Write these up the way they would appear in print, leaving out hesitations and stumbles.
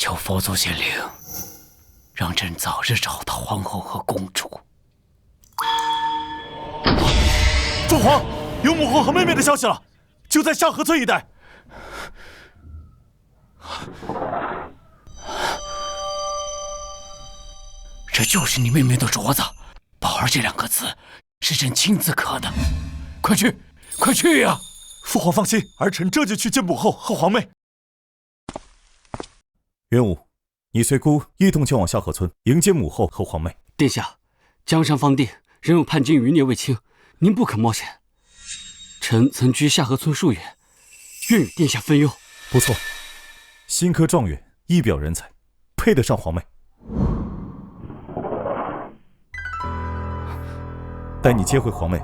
求佛祖显灵，让朕早日找到皇后和公主。父皇，有母后和妹妹的消息了，就在下河村一带。这就是你妹妹的镯子，宝儿这2个字是朕亲自刻的。快去，快去呀！父皇放心，儿臣这就去见母后和皇妹。元武，你随孤一同前往下河村迎接母后和皇妹。殿下，江山方定，仍有叛军余孽未清，您不可冒险。臣曾居下河村数月，愿与殿下分忧。不错，新科状元，一表人才，配得上皇妹。待你接回皇妹，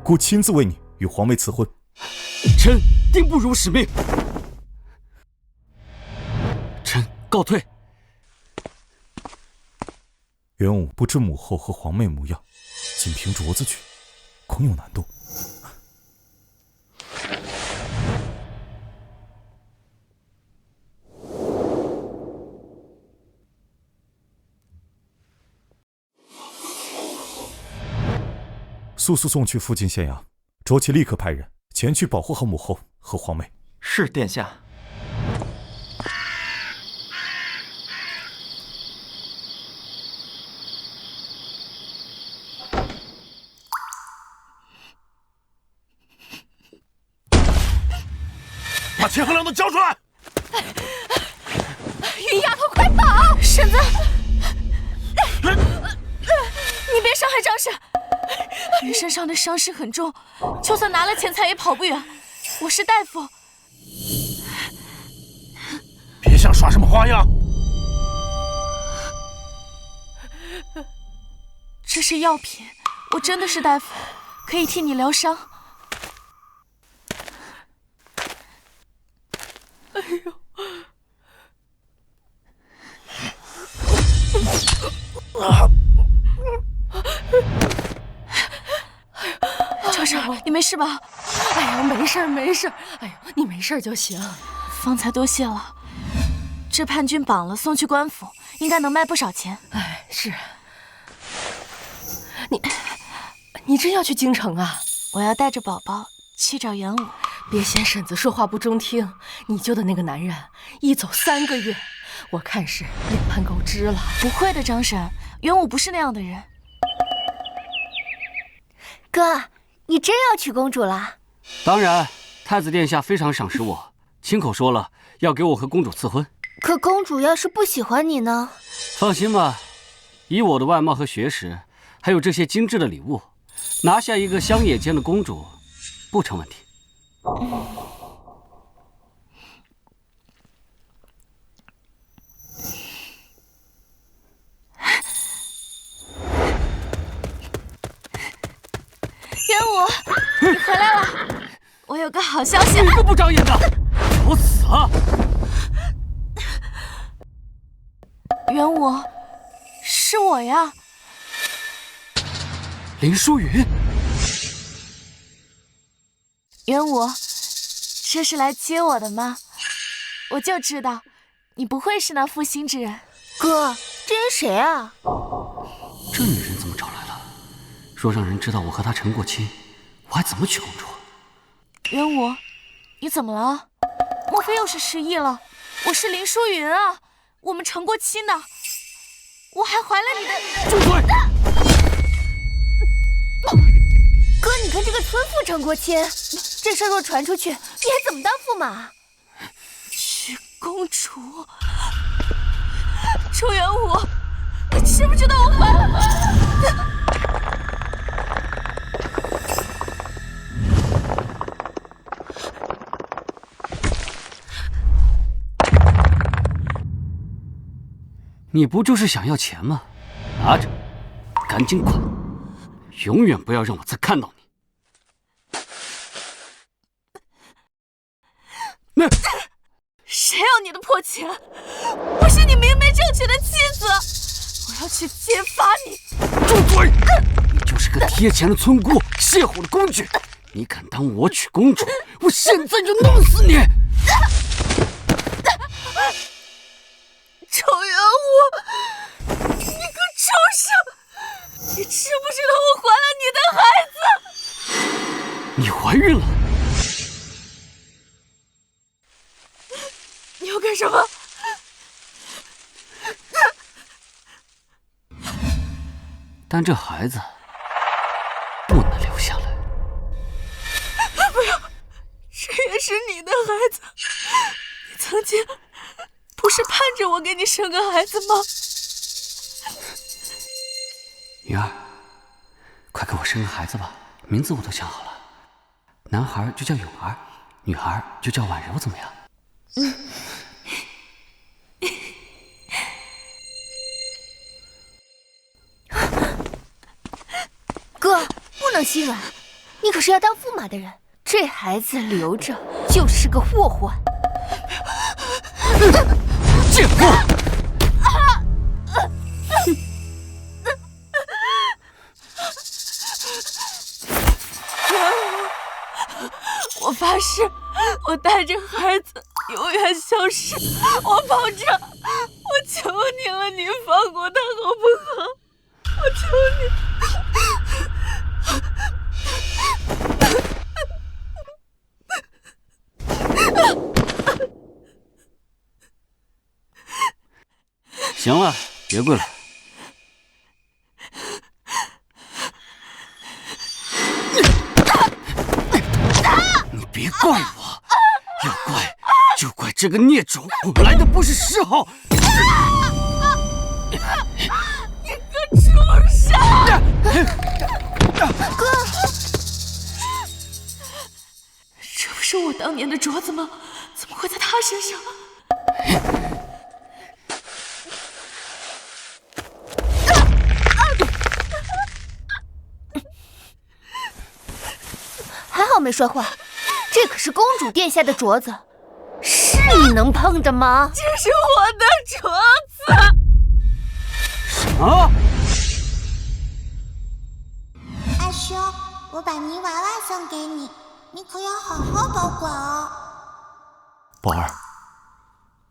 孤亲自为你与皇妹赐婚。臣定不辱使命。臣告退。元武不知母后和皇妹模样，仅凭镯子去，恐有难度。速速送去附近县衙，卓奇立刻派人前去保护好母后和皇妹。是殿下。把钱和粮都交出来！云丫头，快跑！婶子，你别伤害张婶。人身上的伤势很重，就算拿了钱财也跑不远。我是大夫。别想耍什么花样！这是药品，我真的是大夫，可以替你疗伤。哎呦！张婶，你没事吧？哎呀，没事没事。哎呦，你没事就行。方才多谢了。这叛军绑了，送去官府，应该能卖不少钱。哎，是。你真要去京城啊？我要带着宝宝去找元武。别嫌婶子说话不中听，你救的那个男人一走3个月，我看是脸盘狗汁了。不会的，张婶，元武不是那样的人。哥，你真要娶公主了？当然，太子殿下非常赏识我，亲口说了要给我和公主赐婚。可公主要是不喜欢你呢？放心吧，以我的外貌和学识，还有这些精致的礼物，拿下一个乡野间的公主不成问题。元武，你回来了！我有个好消息。你个不长眼的，找死啊！元武，是我呀，林淑云。元武，这是来接我的吗？我就知道，你不会是那负心之人。哥，这人谁啊？这女人怎么找来了？若让人知道我和她成过亲，我还怎么娶公主？元武，你怎么了？莫非又是失忆了？我是林淑云啊，我们成过亲的，我还怀了你的。住嘴！哥，你跟这个村妇成过亲，这事若传出去，你还怎么当驸马？娶公主，周元武，你知不知道我怀了？你不就是想要钱吗？拿着，赶紧滚！永远不要让我再看到你。那谁要你的破钱？我是你明媒正娶的妻子，我要去揭发你！住嘴！你就是个贴钱的村姑，泄火的工具。你敢当我娶公主，我现在就弄死你！孕了。你要干什么？但这孩子不能留下来。不要，这也是你的孩子。你曾经不是盼着我给你生个孩子吗？云儿，快给我生个孩子吧，名字我都想好了，男孩就叫永儿，女孩就叫婉柔，怎么样？哥，不能心软，你可是要当驸马的人，这孩子留着就是个祸患。贱货！我发誓，我带着孩子永远消失。我保证，我求你了，你放过他好不好？我求你。行了，别跪了。你别怪我，要怪就怪这个孽种来的不是时候。你个畜生！哥，这不是我当年的镯子吗？怎么会在他身上？还好没摔坏，这可是公主殿下的镯子，是你能碰的吗？这是我的镯子。什么？阿兄，我把泥娃娃送给你，你可要好好保管哦。宝儿，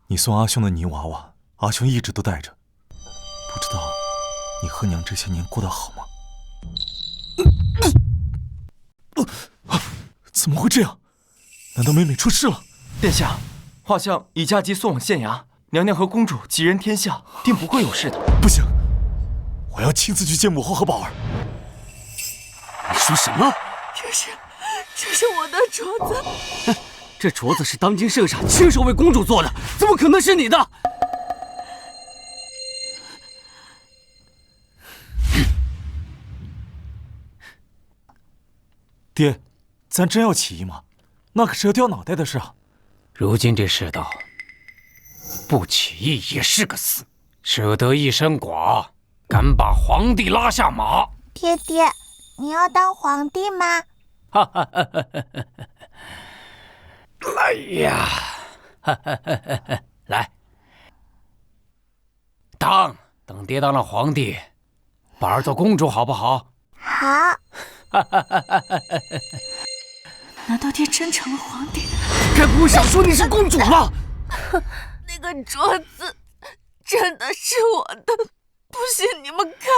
你送阿兄的泥娃娃，阿兄一直都带着。不知道你和娘这些年过得好吗？怎么会这样？难道妹妹出事了？殿下，画像已驾机送往县衙，娘娘和公主吉人天下，定不会有事的。不行，我要亲自去见母后和宝儿。你说什么？这是我的镯子。这镯子是当今圣上亲手为公主做的，怎么可能是你的？爹，咱真要起义吗？那可是要掉脑袋的事啊！如今这世道，不起义也是个死。舍得一身剐，敢把皇帝拉下马？爹爹，你要当皇帝吗？哈哈哈哈哈！来呀，哈哈哈哈！来，等爹当了皇帝，宝儿做公主好不好？好。难道爹真成了皇帝？该不会想说你是公主吧？那个镯子真的是我的，不信你们看，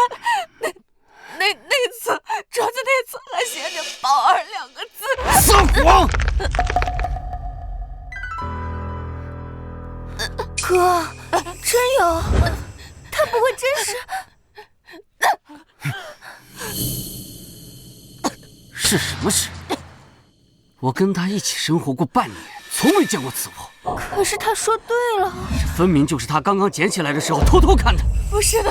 那层镯子那层还写着“宝儿”2个字。撒谎！哥，真有，他不会真是？是什么事？我跟他一起生活过半年，从未见过此物。可是他说对了，这分明就是他刚刚捡起来的时候偷偷看的。不是的，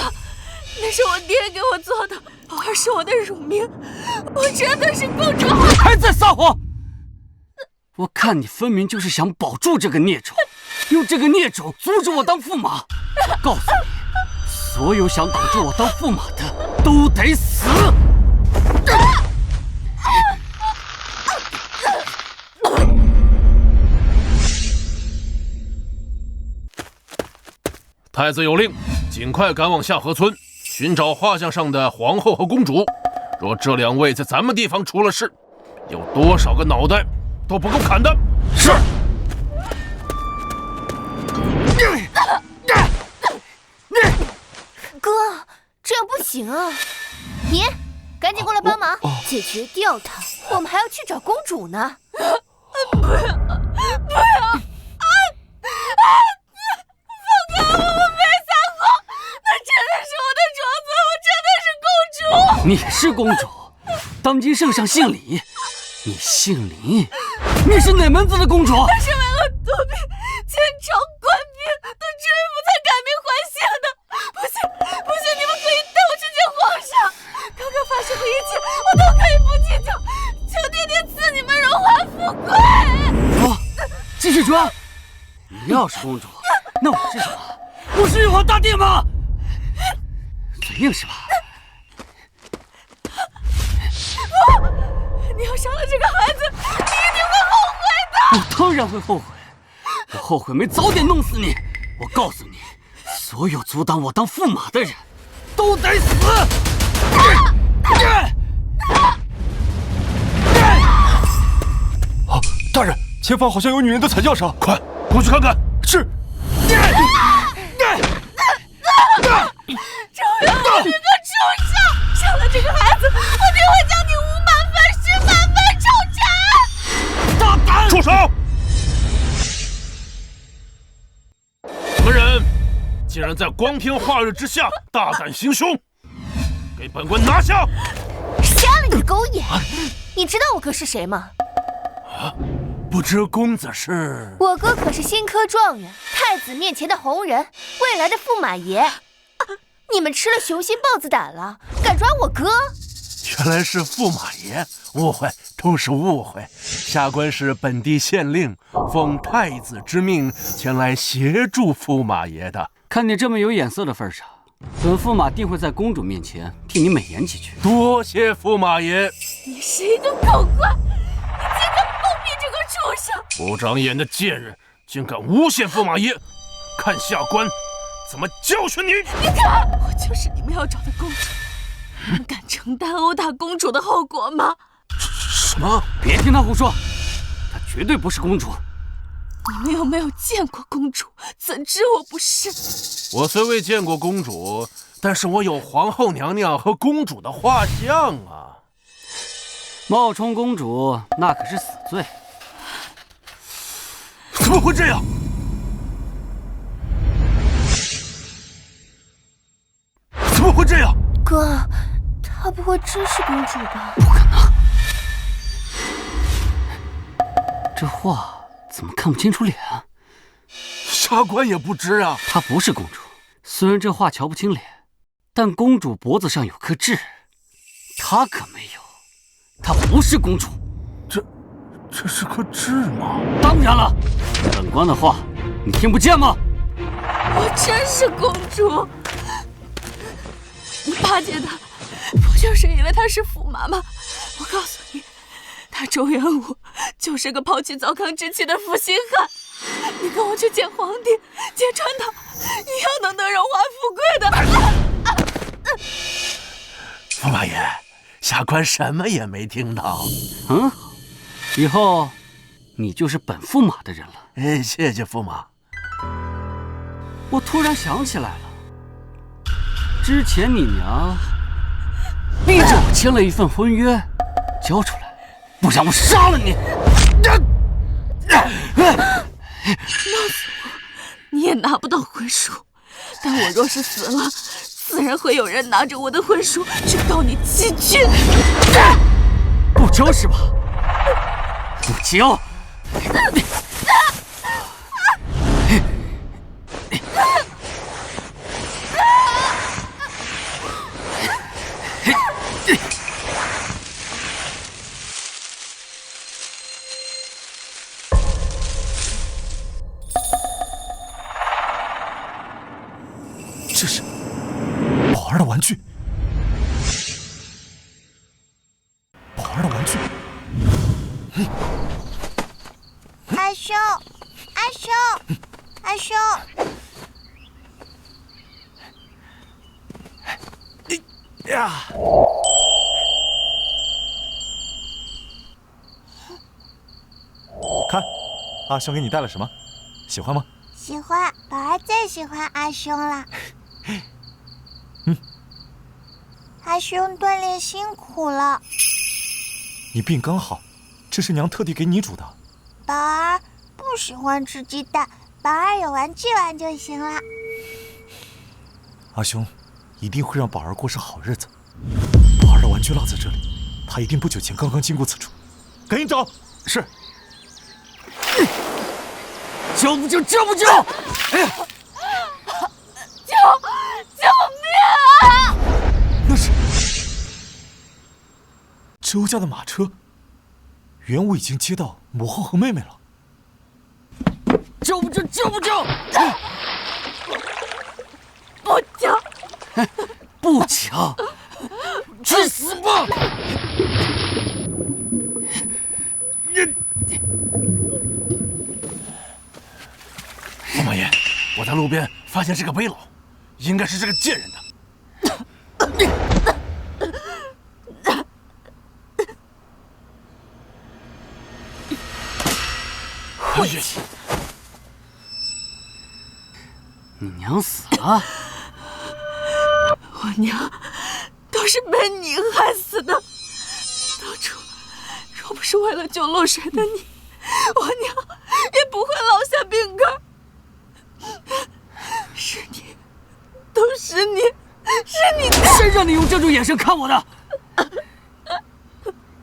那是我爹给我做的，宝儿是我的乳名，我真的是公主。还在撒谎！我看你分明就是想保住这个孽种，用这个孽种阻止我当驸马。告诉你，所有想挡住我当驸马的都得死！太子有令，尽快赶往下河村，寻找画像上的皇后和公主。若这2位在咱们地方出了事，有多少个脑袋都不够砍的。是。哥，这样不行啊！你赶紧过来帮忙，解决掉他，我们还要去找公主呢。不要！不要！放开我！我没撒谎，那真的是我的床子，我真的是公主。你是公主，当今圣上姓李，你姓林，你是哪门子的公主？我是为了躲避前朝官兵的追捕才改名换姓的。不行，不行，你们可以带我去见皇上。刚刚发生的一切，我都可以不计较，求爹爹赐你们荣华富贵。好，继续说。你要是公主，那我是什么？我是玉皇大帝吗？嘴硬是吧？你要伤了这个孩子，你一定会后悔的。我当然会后悔，我后悔没早点弄死你。我告诉你，所有阻挡我当驸马的人，都得死！大人，前方好像有女人的惨叫声，快过去看看。是。周元武，你个畜生！伤了这个孩子，我定会将你5满分10满分重斩！大胆！住手！什么人竟然在光天化日之下大胆行凶？给本官拿下！瞎了你狗眼！你知道我哥是谁吗？不知公子是？我哥可是新科状元，太子面前的红人，未来的驸马爷。你们吃了雄心豹子胆了，敢抓我哥？原来是驸马爷，误会，都是误会。下官是本地县令，奉太子之命前来协助驸马爷的。看你这么有眼色的份上，本驸马定会在公主面前替你美言几句。多谢驸马爷。你是一个狗官，你竟敢包庇这个畜生！不长眼的贱人，竟敢诬陷驸马爷！看下官怎么教训你！你看，我就是你们要找的公主，你们敢承担殴打公主的后果吗？什么？别听他胡说，她绝对不是公主。你们有没有见过公主？怎知我不是？我虽未见过公主，但是我有皇后娘娘和公主的画像啊！冒充公主，那可是死罪。怎么会这样？怎么会这样？哥，她不会真是公主吧？不可能！这画怎么看不清楚脸啊？下官也不知啊。她不是公主，虽然这画瞧不清脸，但公主脖子上有颗痣，她可没有。她不是公主。这是颗痣吗？当然了，本官的话你听不见吗？我真是公主。你巴结他，不就是因为他是驸马吗？我告诉你，他周元武就是个抛弃糟糠之妻的负心汉。你跟我去见皇帝，见穿他，一样能得荣华富贵的。驸马爷，下官什么也没听到。以后你就是本驸马的人了。谢谢驸马。我突然想起来了，之前你娘逼着我签了一份婚约，交出来，不然我杀了你！闹死我！你也拿不到婚书，但我若是死了，自然会有人拿着我的婚书去告你欺君。不交是吧？不交！这是宝儿的玩具，宝儿的玩具。阿兄，阿兄，阿兄，呀！看，阿兄给你带了什么？喜欢吗？喜欢，宝儿最喜欢阿兄了。阿兄锻炼辛苦了。你病刚好，这是娘特地给你煮的。宝儿不喜欢吃鸡蛋，宝儿有玩具玩就行了。阿兄一定会让宝儿过上好日子。宝儿的玩具落在这里，他一定不久前刚刚经过此处，赶紧找。是。救不救？救不救？哎呀！救命啊！那是周家的马车。元武已经接到母后和妹妹了。救不救？救不救？不救！不救！去死吧！驸马爷，我在路边发现这个背篓，应该是这个贱人的。回去！你娘死了？我娘都是被你害死的。当初若不是为了救落水的你，我娘也不会落下病根。是你，都是你，是你！谁让你用这种眼神看我的？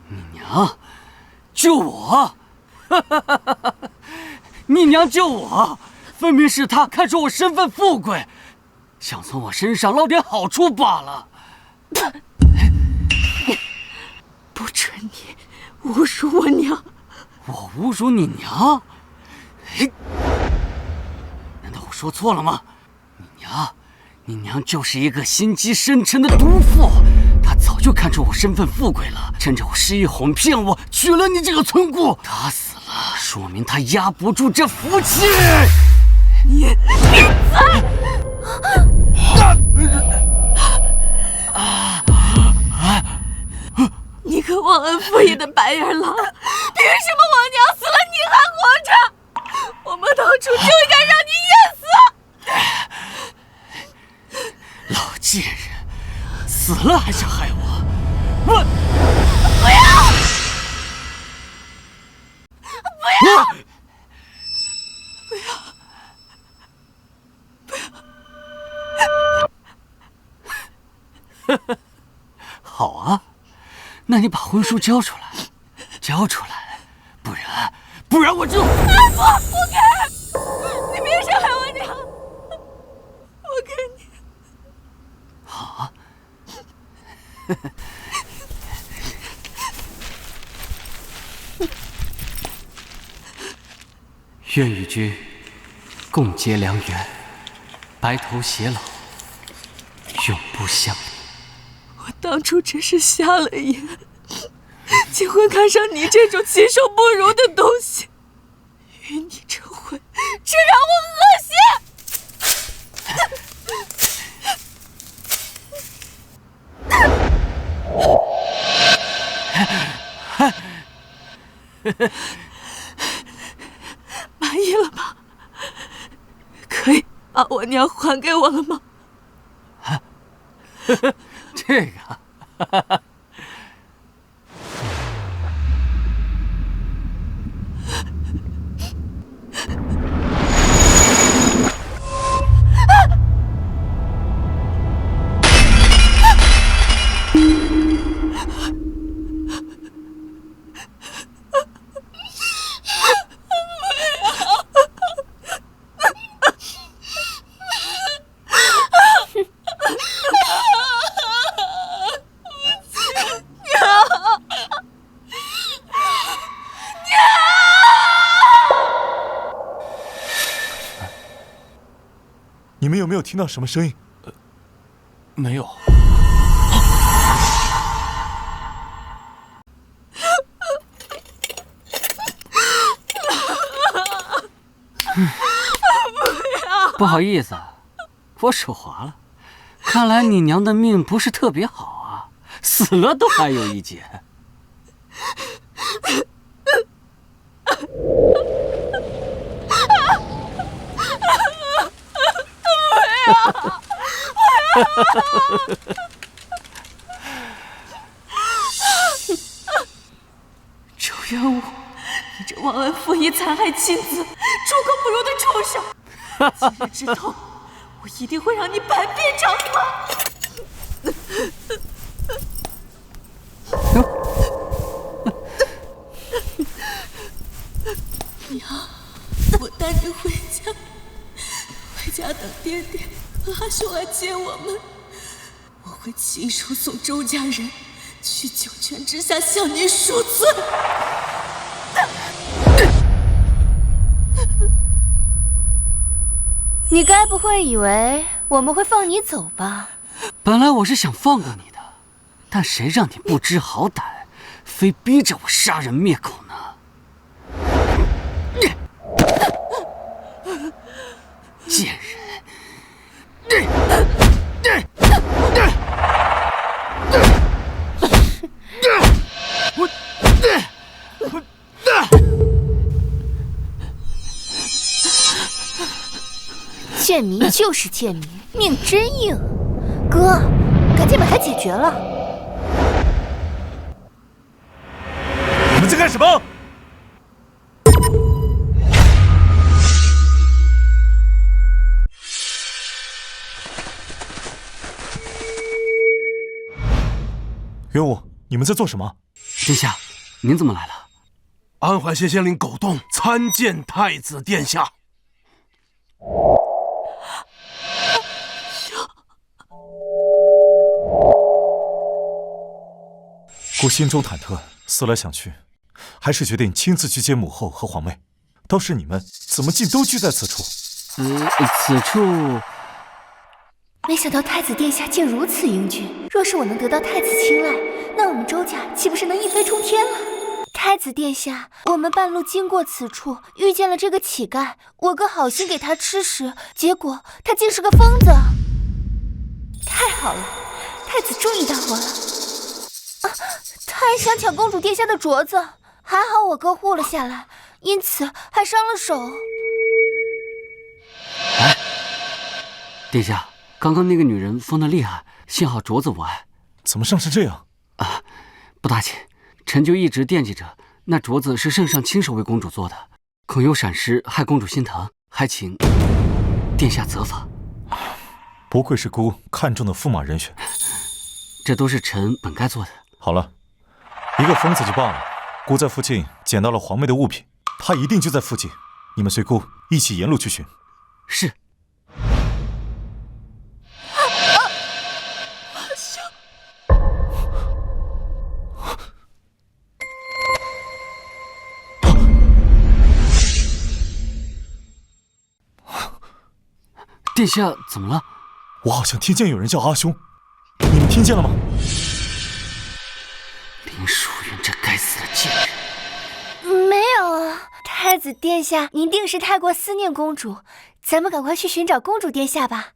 你娘救我！你娘救我，分明是她看出我身份富贵，想从我身上捞点好处罢了。不准你侮辱我娘！我侮辱你娘？难道我说错了吗？你娘就是一个心机深沉的毒妇，她早就看出我身份富贵了，趁着我失忆哄骗我，娶了你这个村姑。她死了，说明她压不住这福气。你你个忘恩负义的白眼狼，凭什么我娘死了你还活着？我们当初就应该让你噎死！老贱人，死了还想害我？我不要！不要！不要！好啊，那你把婚书交出来，交出来，不然我就……不给！你别伤害我娘！我给你。好啊。愿与君共结良缘，白头偕老，永不相离。我当初真是瞎了眼，竟会看上你这种禽兽不如的东西，与你成婚，这让我恶心！满意了吗？可以把我娘还给我了吗？这个，你们有没有听到什么声音？没有。不好意思，我手滑了。看来你娘的命不是特别好啊，死了都还有一劫。忘恩负义、残害亲子、出口不入的畜生！今日之后，我一定会让你百变偿还！娘，我带你回家，回家等爹爹和阿雄来接我们。我会亲手送周家人去九泉之下向你赎罪。你该不会以为我们会放你走吧？本来我是想放过你的，但谁让你不知好歹，非逼着我杀人灭口呢？贱人！贱民就是贱民，命真硬。哥，赶紧把他解决了。你们在干什么？元武，你们在做什么？殿下，您怎么来了？安怀县县令苟动参见太子殿下。姑心中忐忑，思来想去，还是决定亲自去接母后和皇妹。倒是你们怎么竟都聚在此处？此处……没想到太子殿下竟如此英俊。若是我能得到太子青睐，那我们周家岂不是能一飞冲天了？太子殿下，我们半路经过此处，遇见了这个乞丐。我哥好心给他吃食，结果他竟是个疯子。太好了，太子注意到我了。他还想抢公主殿下的镯子，还好我哥护了下来，因此还伤了手。哎，殿下，刚刚那个女人疯得厉害，幸好镯子无碍。怎么伤成这样？啊，不大紧，臣就一直惦记着，那镯子是圣上亲手为公主做的，恐有闪失害公主心疼，还请殿下责罚。不愧是姑看中的驸马人选，这都是臣本该做的。好了，一个疯子就罢了，姑在附近捡到了皇妹的物品，她一定就在附近。你们随姑一起沿路去寻。是。殿下怎么了？我好像听见有人叫阿兄，你们听见了吗？林淑云这该死的贱人！没有啊，太子殿下，您定是太过思念公主，咱们赶快去寻找公主殿下吧。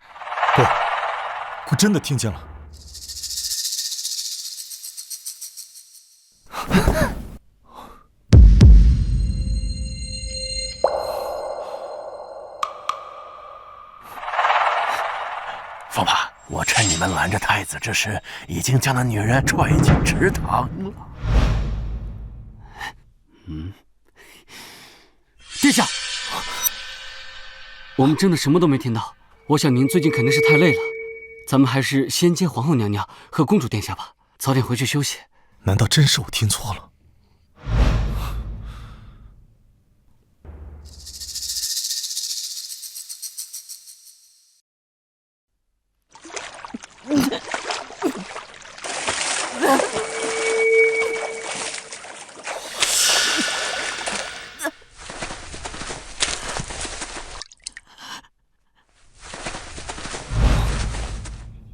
不，我真的听见了。驸马，我趁你们拦着太子之时，已经将那女人踹进池塘了。殿下，我们真的什么都没听到。我想您最近肯定是太累了，咱们还是先接皇后娘娘和公主殿下吧，早点回去休息。难道真是我听错了？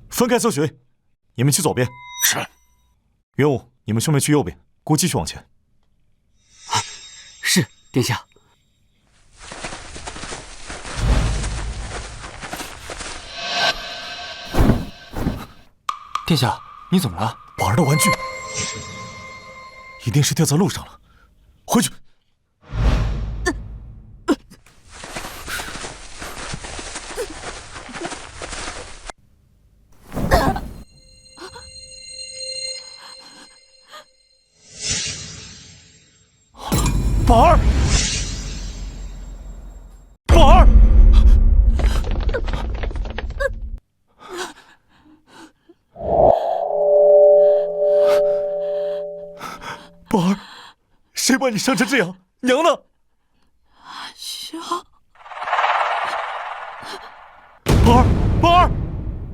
分开搜寻，你们去左边。是。元武，你们兄妹去右边，姑继续往前。是，殿下。殿下，你怎么了？宝儿的玩具，一定是掉在路上了。回去。宝儿。把你伤成这样？娘呢？阿兄，宝儿，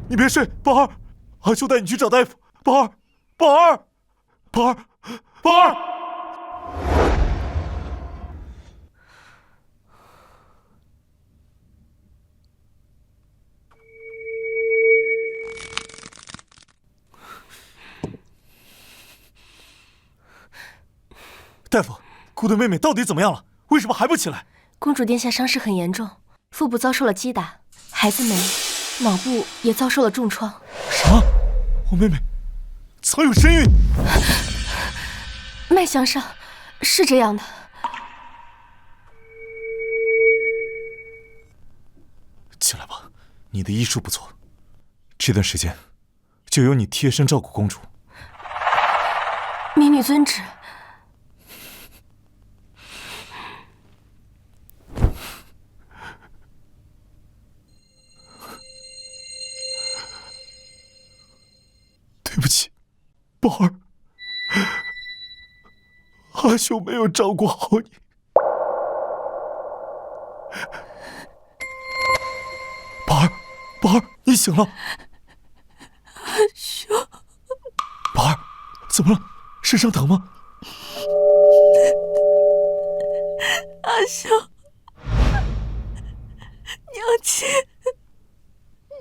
你别睡，宝儿，阿兄带你去找大夫。宝儿。大夫，姑的妹妹到底怎么样了？为什么还不起来？公主殿下伤势很严重，腹部遭受了击打，孩子没，脑部也遭受了重创。啥？我妹妹藏有身孕？脉象上是这样的。起来吧，你的医术不错，这段时间就由你贴身照顾公主。民女遵旨。对不起，宝儿，阿兄没有照顾好你。宝儿，你醒了。阿兄，宝儿，怎么了？身上疼吗？阿兄，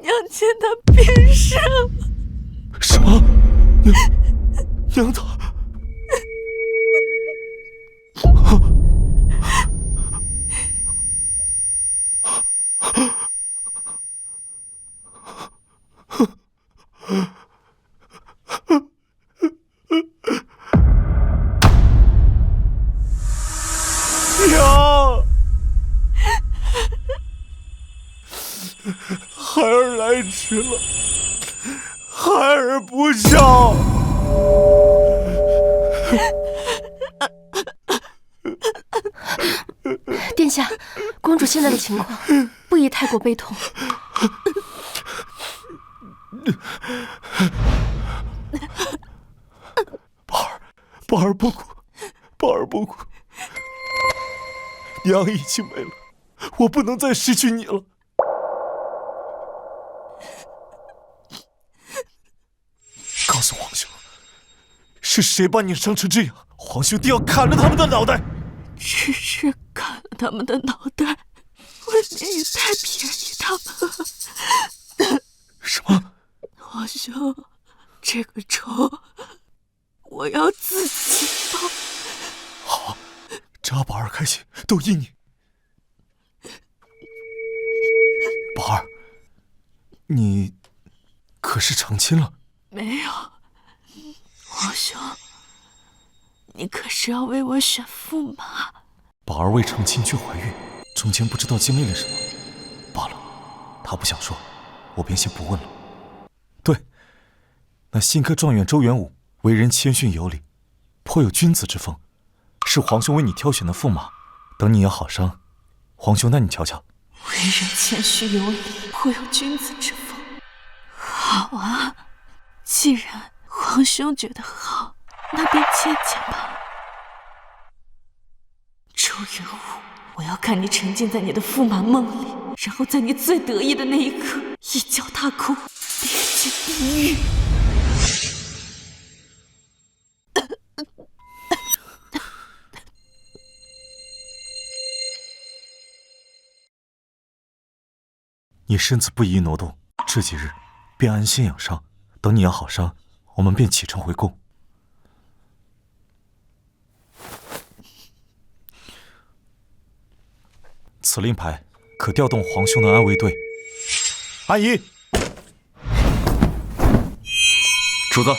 娘亲她病逝了。什么？娘她？娘，孩儿来迟了，孩儿不孝。殿下，公主现在的情况不宜太过悲痛。宝儿不哭，宝儿不哭。娘已经没了，我不能再失去你了。告诉皇兄，是谁把你伤成这样？皇兄定要砍了他们的脑袋。只是砍了他们的脑袋，未免也太便宜他们了。什么？皇兄，这个仇我要自己报。好，只要宝儿开心，都依你。宝儿，你可是成亲了？没有，皇兄，你可是要为我选驸马。宝儿未成亲却怀孕，中间不知道经历了什么。罢了，他不想说，我便先不问了。对，那新科状元周元武为人谦逊有礼，颇有君子之风，是皇兄为你挑选的驸马。等你有好伤，皇兄带你瞧瞧。为人谦虚有礼，颇有君子之风。好啊，既然皇兄觉得好，那便见见吧。周元武，我要看你沉浸在你的驸马梦里，然后在你最得意的那一刻，一脚踏空，跌进地狱。你身子不宜挪动，这几日便安心养伤。等你养好伤，我们便启程回宫。此令牌可调动皇兄的安卫队。阿姨，主子，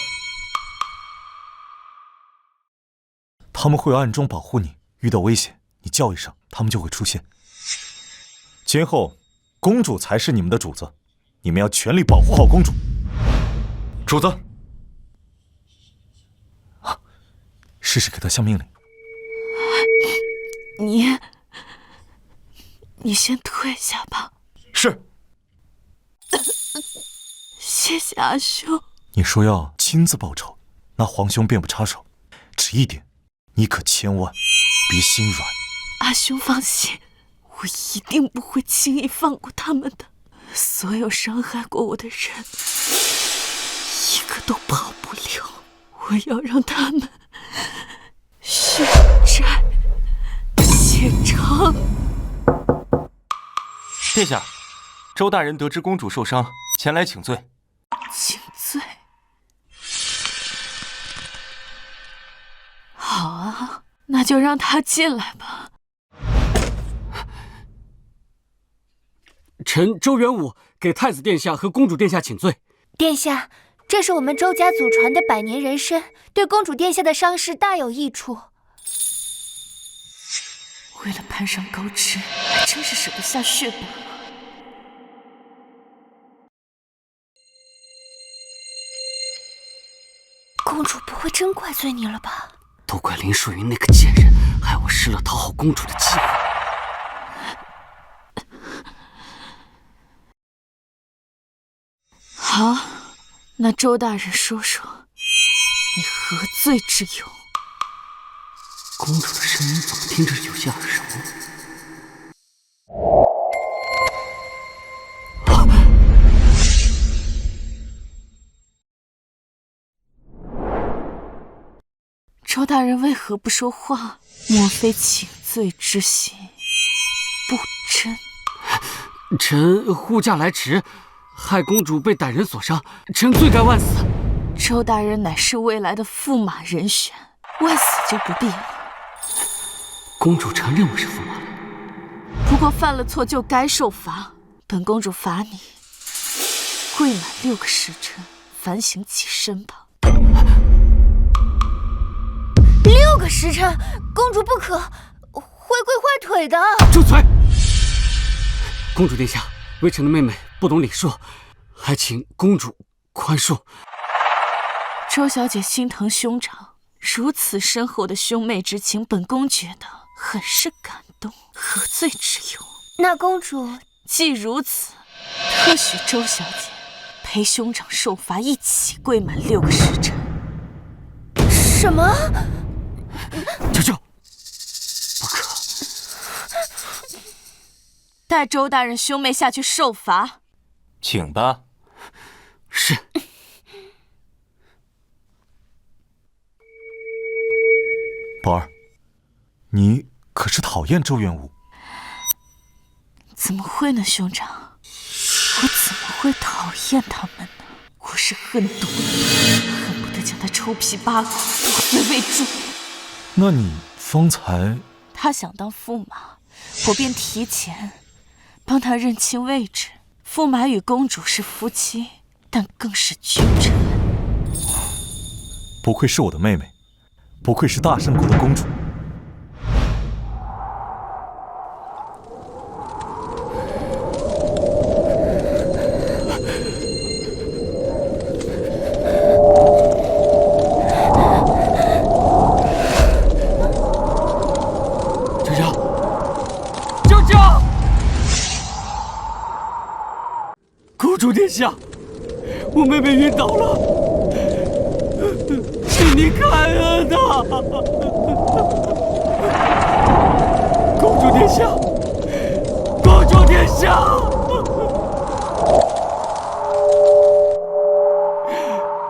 他们会暗中保护你，遇到危险，你叫一声，他们就会出现。今后，公主才是你们的主子，你们要全力保护好公主。主子，试试给她下命令。你先退下吧。是。谢谢阿兄。你说要亲自报仇，那皇兄便不插手。只一点，你可千万别心软。阿兄放心，我一定不会轻易放过他们的。所有伤害过我的人，一个都跑不了。我要让他们血债血偿。殿下，周大人得知公主受伤，前来请罪。请罪？好啊，那就让他进来吧。臣周元武给太子殿下和公主殿下请罪。殿下，这是我们周家祖传的百年人参，对公主殿下的伤势大有益处。为了攀上高枝，还真是舍不下血本。公主不会真怪罪你了吧？都怪林淑云那个贱人，害我失了讨好公主的机会。好，那周大人说说，你何罪之有？公主的声音怎么听着有些耳熟？周大人为何不说话？莫非请罪之行不真？臣护驾来迟，害公主被歹人所伤，臣罪该万死。周大人乃是未来的驸马人选，万死就不必了。公主承认我是驸马，不过犯了错就该受罚。本公主罚你跪满6个时辰，反省己身吧。6个时辰，公主不可会跪坏腿的。住嘴！公主殿下，微臣的妹妹不懂礼数，还请公主宽恕。周小姐心疼兄长，如此深厚的兄妹之情，本宫觉得很是感动，何罪之有？那公主既如此，特许周小姐陪兄长受罚，一起跪满6个时辰。什么？舅舅，不可！带周大人兄妹下去受罚。请吧。是。宝儿，你可是讨厌周元武？怎么会呢，兄长？我怎么会讨厌他们呢？我是恨毒了，恨不得将他抽皮扒骨，剁碎喂猪。那你方才……他想当驸马，我便提前帮他认清位置。驸马与公主是夫妻，但更是君臣。不愧是我的妹妹，不愧是大圣国的公主。公主殿下，我妹妹晕倒了，请您开恩呐！公主殿下，公主殿下，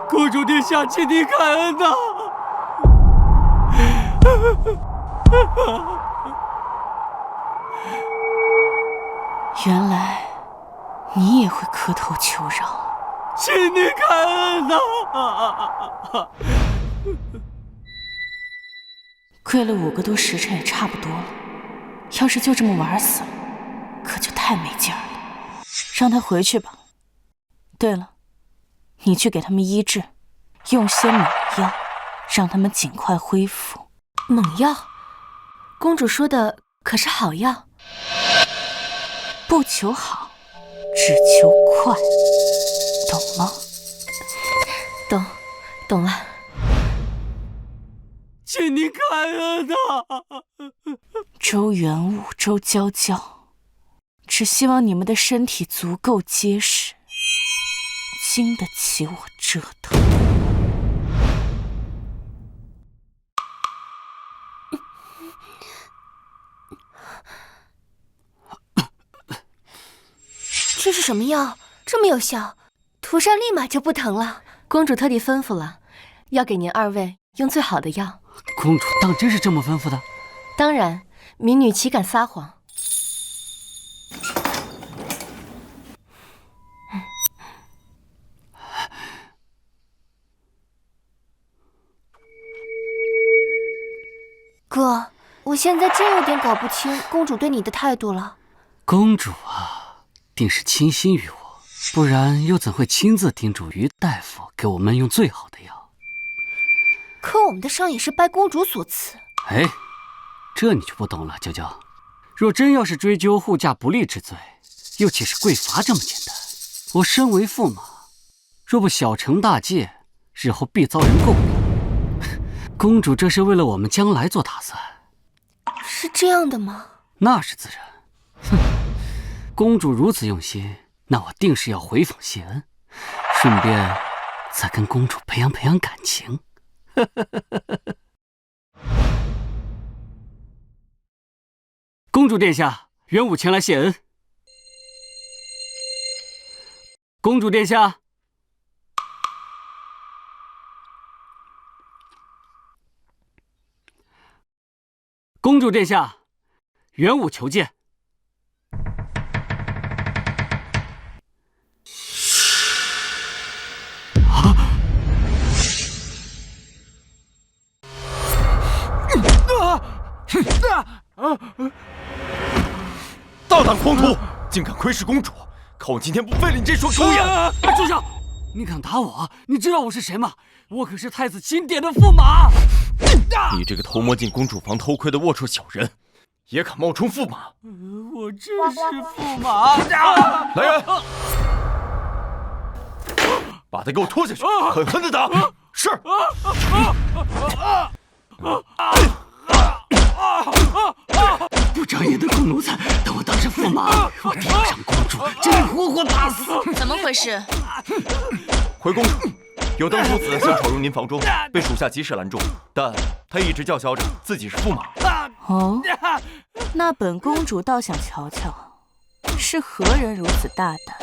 公主殿下，请您开恩呐！原来你也会磕头求饶，请您开恩呐！跪了5个多时辰也差不多了，要是就这么玩死了，可就太没劲儿了。让他回去吧。对了，你去给他们医治，用些猛药，让他们尽快恢复。猛药？公主说的可是好药？不求好，只求快，懂吗？懂了。请您开恩呐！周元武、周娇娇，只希望你们的身体足够结实，经得起我折腾。这是什么药？这么有效，涂上立马就不疼了。公主特地吩咐了，要给您2位用最好的药。公主当真是这么吩咐的？当然，民女岂敢撒谎。哥，我现在真有点搞不清公主对你的态度了。公主啊，定是倾心于我，不然又怎会亲自叮嘱于大夫给我们用最好的药？可我们的伤也是拜公主所赐。哎，这你就不懂了，娇娇。若真要是追究护驾不利之罪，又岂是贵罚这么简单？我身为驸马，若不小惩大戒，日后必遭人诟病。公主这是为了我们将来做打算。是这样的吗？那是自然。哼，公主如此用心，那我定是要回访谢恩，顺便再跟公主培养培养感情。公主殿下，元武前来谢恩。公主殿下。公主殿下，元武求见。大胆狂徒，竟敢窥视公主！看我今天不废了你这双狗眼！住手！你敢打我？你知道我是谁吗？我可是太子钦点的驸马。你这个偷摸进公主房偷窥的龌龊小人，也敢冒充驸马？我真是驸马！来人，把他给我拖下去，狠狠的打！是。不长眼的狗奴才，等我当上驸马，我定要让公主真是活活打死！怎么回事？回公主，有登夫子想闯入您房中，被属下及时拦住，但他一直叫嚣着自己是驸马。哦，那本公主倒想瞧瞧，是何人如此大胆，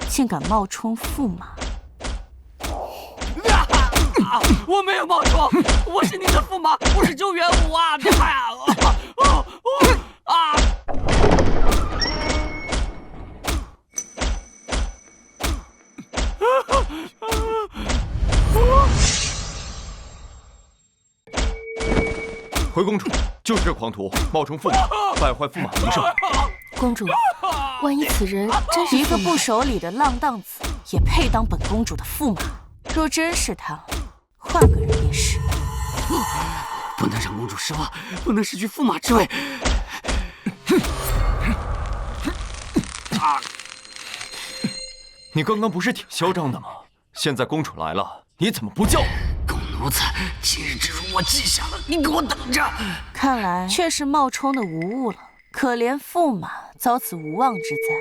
竟敢冒充驸马？我没有冒充，我是你的驸马，我是周元武啊！回公主，就是这狂徒冒充驸马，败坏驸马名声。公主，万一此人真是一个不守礼的浪荡子，也配当本公主的驸马？若真是他，换个人便是。不能让公主失望，不能失去驸马之位。你刚刚不是挺嚣张的吗？现在公主来了，你怎么不叫？狗奴才，今日之辱我记下了，你给我等着！看来却是冒充的无误了。可怜驸马遭此无妄之灾，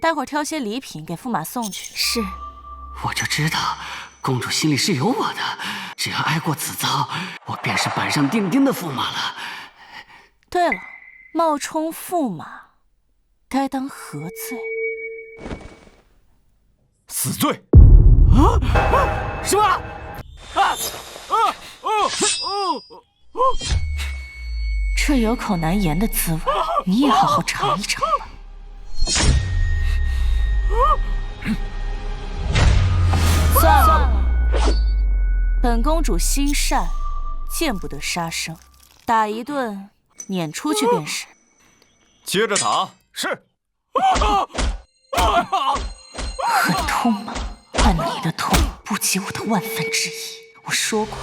待会儿挑些礼品给驸马送去。是，我就知道公主心里是有我的，只要挨过此遭，我便是板上钉钉的驸马了。对了，冒充驸马该当何罪？死罪！什么？这有口难言的滋味，你也好好尝一尝吧。算了，本公主心善，见不得杀生，打一顿，撵出去便是。接着打，是。很痛吗？但你的痛不及我的10000分之一。我说过，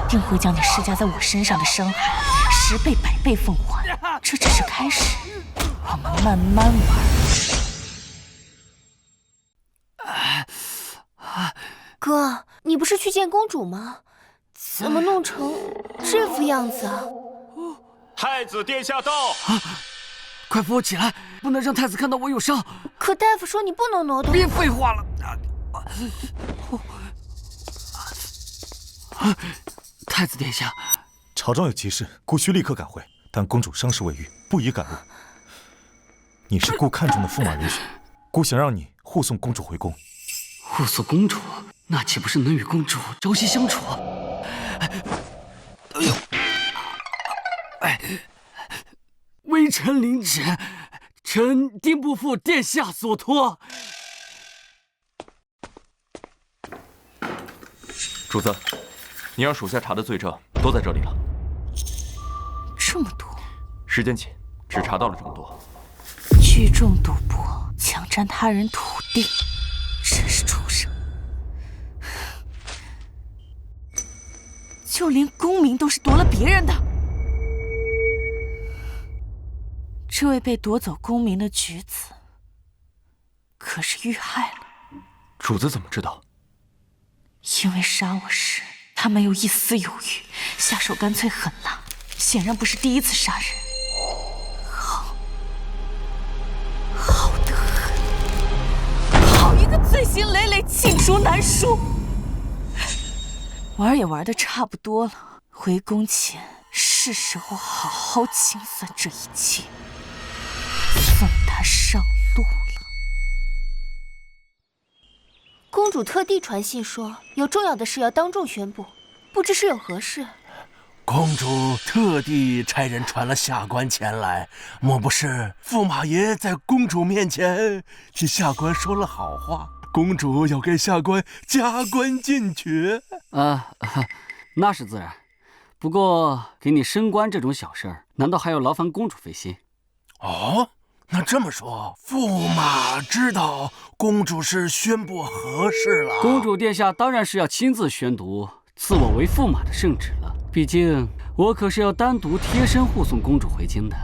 定会将你施加在我身上的伤害10倍、100倍奉还。这只是开始，我们慢慢玩。哥，你不是去见公主吗？怎么弄成这副样子啊？太子殿下到！快扶我起来，不能让太子看到我有伤。可大夫说你不能挪动。别废话了。太子殿下，朝中有急事，孤需立刻赶回，但公主伤势未愈，不宜赶路。你是孤看中的驸马人选，孤想让你护送公主回宫。护送公主，那岂不是能与公主朝夕相处？哎呦！微臣领旨，臣定不负殿下所托。主子，你让属下查的罪证都在这里了。这么多，时间紧，只查到了这么多。聚众赌博，抢占他人土地，真是畜生！就连功名都是夺了别人的。这位被夺走功名的举子，可是遇害了。主子怎么知道？因为杀我时他没有一丝犹豫，下手干脆狠辣，显然不是第一次杀人。好得很，好一个罪行累累、罄竹难书。玩也玩得差不多了，回宫前是时候好好清算这一切，送他上路了。公主特地传信说，有重要的事要当众宣布，不知是有何事。公主特地差人传了下官前来，莫不是驸马爷在公主面前替下官说了好话？公主要给下官加官进爵？那是自然。不过给你升官这种小事儿，难道还要劳烦公主费心？哦，那这么说，驸马知道公主是宣布何事了？公主殿下当然是要亲自宣读赐我为驸马的圣旨了。毕竟我可是要单独贴身护送公主回京的。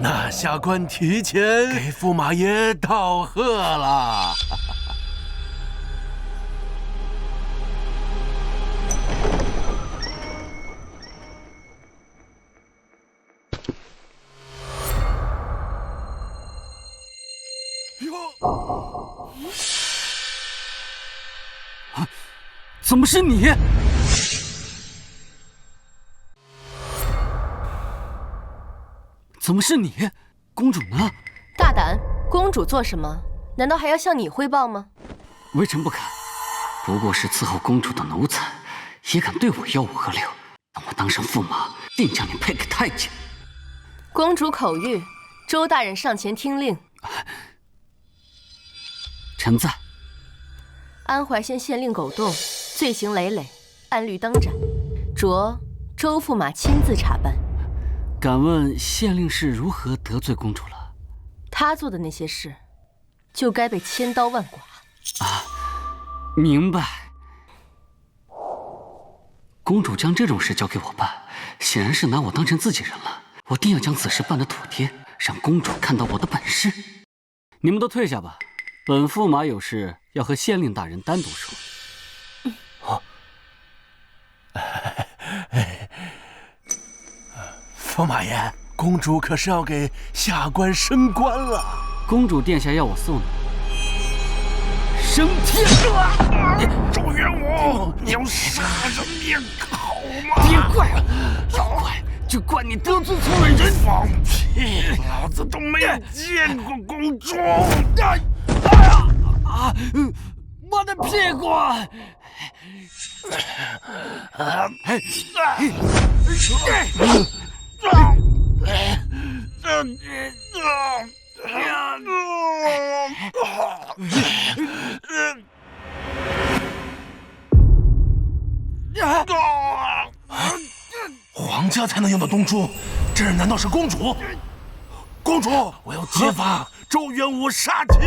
那下官提前给驸马爷道贺了。怎么是你？怎么是你？公主呢？大胆！公主做什么？难道还要向你汇报吗？微臣不敢，不过是伺候公主的奴才，也敢对我吆五喝六，等我当上驸马，定将你配给太监。公主口谕，周大人上前听令。臣在。安怀县县令狗洞，罪行累累，按律当斩，着周驸马亲自查办。敢问县令是如何得罪公主了？他做的那些事，就该被千刀万剐。明白。公主将这种事交给我办，显然是拿我当成自己人了。我定要将此事办得妥帖，让公主看到我的本事。你们都退下吧，本驸马有事要和县令大人单独说。驸马爷，公主可是要给下官升官了。公主殿下要我送你升天。周元武，你要杀人灭口吗？别怪我，要怪就怪你得罪错了人。放屁！老子都没有见过公主。我的屁股！皇家才能用的东珠，这人难道是公主？公主，我要揭发周元武杀妻！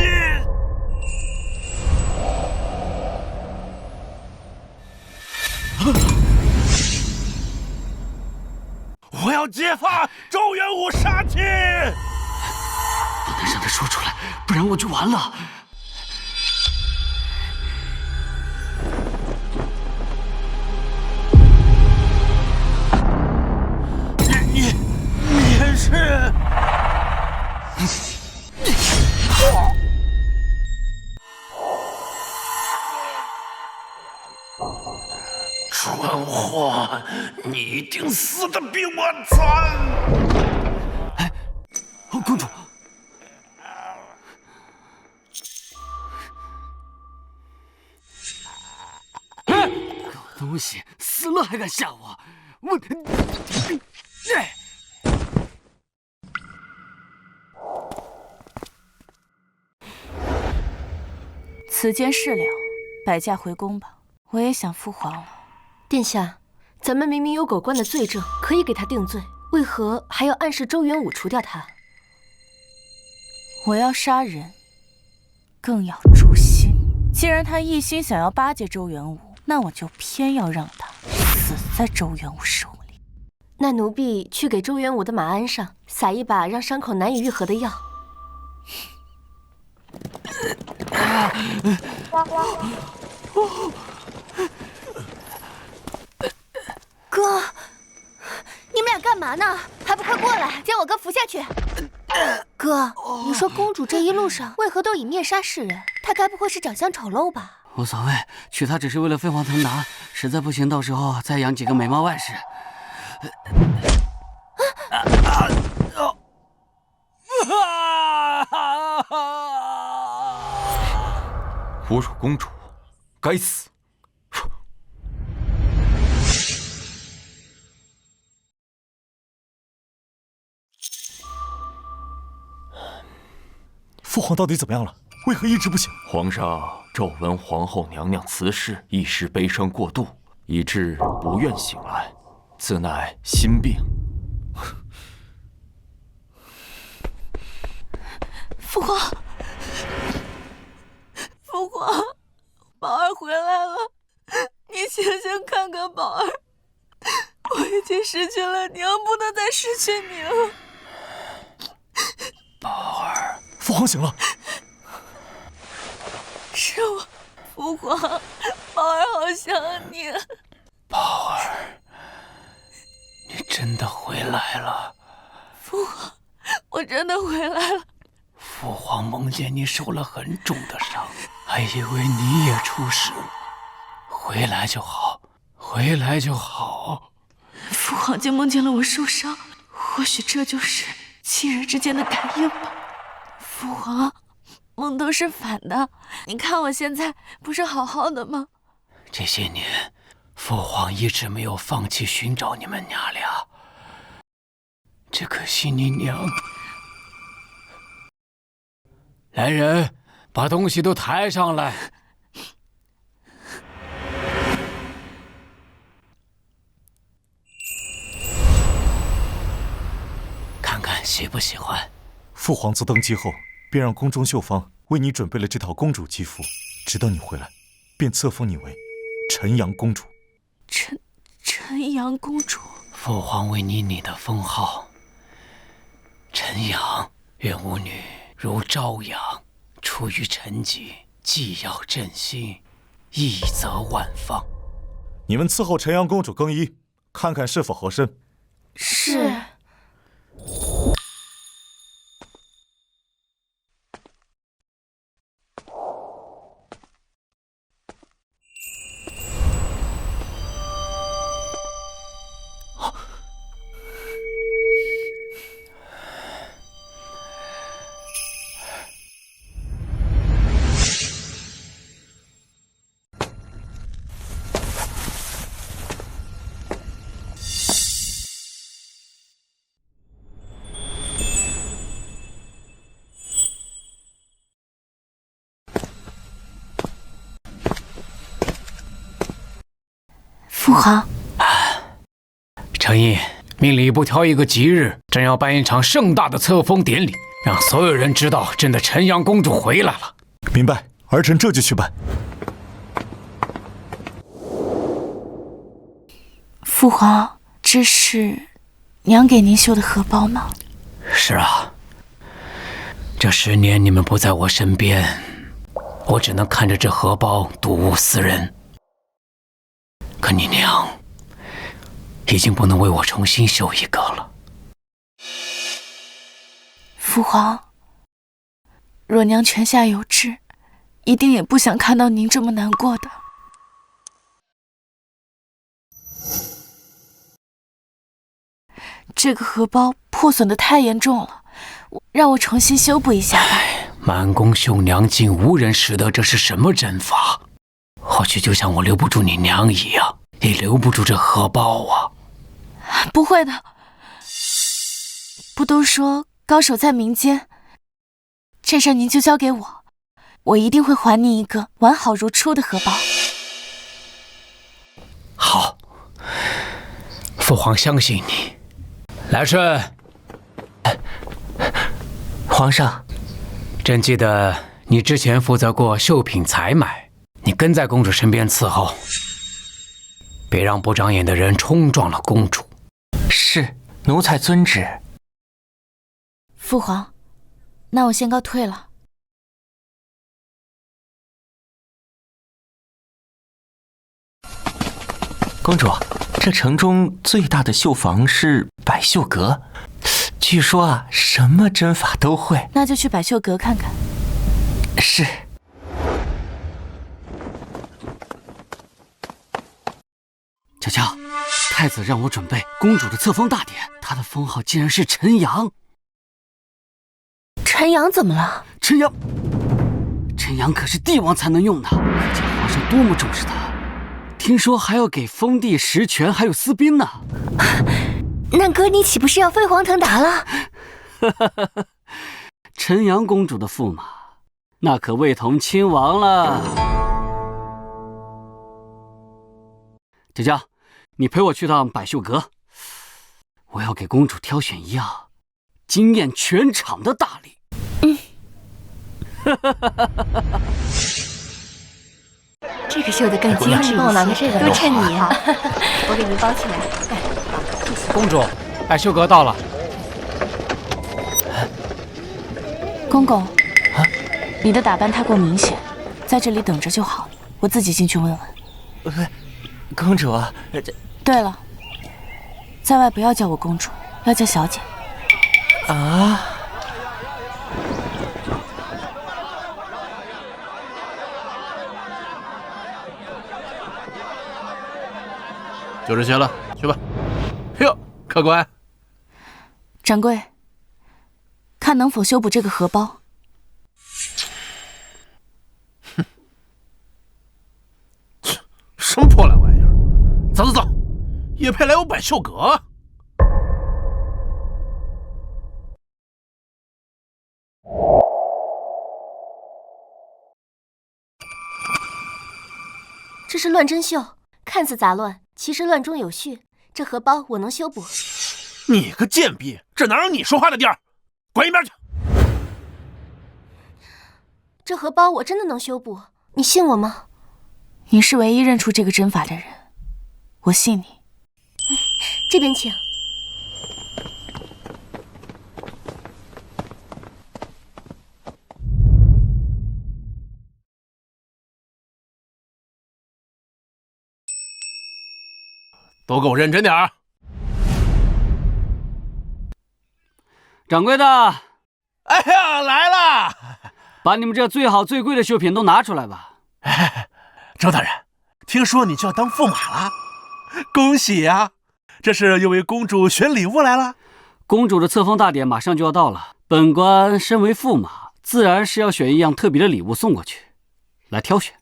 我要揭发周元武杀妻！不能让他说出来，不然我就完了。你也是。传话，你一定死得比我惨！哎，公主，狗东西，死了还敢吓我！我，此间事了，摆驾回宫吧。我也想父皇了。殿下，咱们明明有狗官的罪证，可以给他定罪，为何还要暗示周元武除掉他？我要杀人，更要诛心。既然他一心想要巴结周元武，那我就偏要让他死在周元武手里。那奴婢去给周元武的马鞍上撒一把让伤口难以愈合的药。哥，你们俩干嘛呢？还不快过来，将我哥扶下去！哥，你说公主这一路上为何都以面纱示人？她该不会是长相丑陋吧？无所谓，娶她只是为了飞黄腾达，实在不行，到时候再养几个美貌外室。侮辱公主，该死！父皇到底怎么样了？为何一直不醒？皇上骤闻皇后娘娘辞世，一时悲伤过度，以致不愿醒来，此乃心病。父皇，父皇，宝儿回来了，你醒醒看看宝儿，我已经失去了娘，不能再失去你了。宝儿，父皇醒了。是我，父皇，宝儿好想你。宝儿，你真的回来了。父皇，我真的回来了。父皇梦见你受了很重的伤，还以为你也出事了。回来就好，回来就好。父皇竟梦见了我受伤，或许这就是亲人之间的感应吧。父皇，梦都是反的，你看我现在不是好好的吗？这些年，父皇一直没有放弃寻找你们娘俩，只可惜你娘……来人，把东西都抬上来。看看喜不喜欢。父皇自登基后，便让宫中绣坊为你准备了这套公主吉服，直到你回来，便册封你为晨阳公主。晨阳公主。父皇为你拟的封号，晨阳，愿吾女如朝阳，出于臣己，既要振兴，义则万方。你们伺候晨阳公主更衣，看看是否合身。是。父皇，程毅，命礼部挑一个吉日，正要办一场盛大的册封典礼，让所有人知道朕的晨阳公主回来了。明白，儿臣这就去办。父皇，这是娘给您绣的荷包吗？是啊，这10年你们不在我身边，我只能看着这荷包睹物思人。可你娘已经不能为我重新绣一个了。父皇，若娘泉下有知，一定也不想看到您这么难过的。这个荷包破损的太严重了，让我重新修补一下吧。满宫秀娘竟无人识得这是什么针法，或许就像我留不住你娘一样，也留不住这荷包啊。不会的，不都说高手在民间，这事您就交给我，我一定会还你一个完好如初的荷包。好，父皇相信你。来顺，皇上，朕记得你之前负责过绣品采买，你跟在公主身边伺候，别让不长眼的人冲撞了公主。是，奴才遵旨。父皇，那我先告退了。公主，这城中最大的绣坊是百绣阁，据说啊，什么针法都会。那就去百绣阁看看。是。娇娇，太子让我准备公主的册封大典，她的封号竟然是陈阳。陈阳怎么了？陈阳可是帝王才能用的，可见皇上多么重视他。听说还要给封地实权，还有私兵呢。那哥，你岂不是要飞黄腾达了？陈阳公主的驸马，那可味同亲王了。娇娇，你陪我去趟百绣阁，我要给公主挑选一样惊艳全场的大礼。这个绣得更精致一些，帮我拿个这个，都趁你。我给您包起来。公主，百绣阁到了。公公，你的打扮太过明显，在这里等着就好，我自己进去问问。公主，对了，在外不要叫我公主，要叫小姐。啊？就这些了，去吧。哟，客官，掌柜，看能否修补这个荷包。哼，什么破烂玩意儿！走，也配来我百绣阁？这是乱针绣，看似杂乱，其实乱中有序。这荷包我能修补。你个贱婢，这哪有你说话的地儿？滚一边去！这荷包我真的能修补，你信我吗？你是唯一认出这个针法的人，我信你。这边请。都给我认真点儿！掌柜的，哎呀，来了！把你们这最好最贵的绣品都拿出来吧。周大人，听说你就要当驸马了，恭喜呀！这是又为公主选礼物来了。公主的册封大典马上就要到了，本官身为驸马，自然是要选一样特别的礼物送过去，来挑选。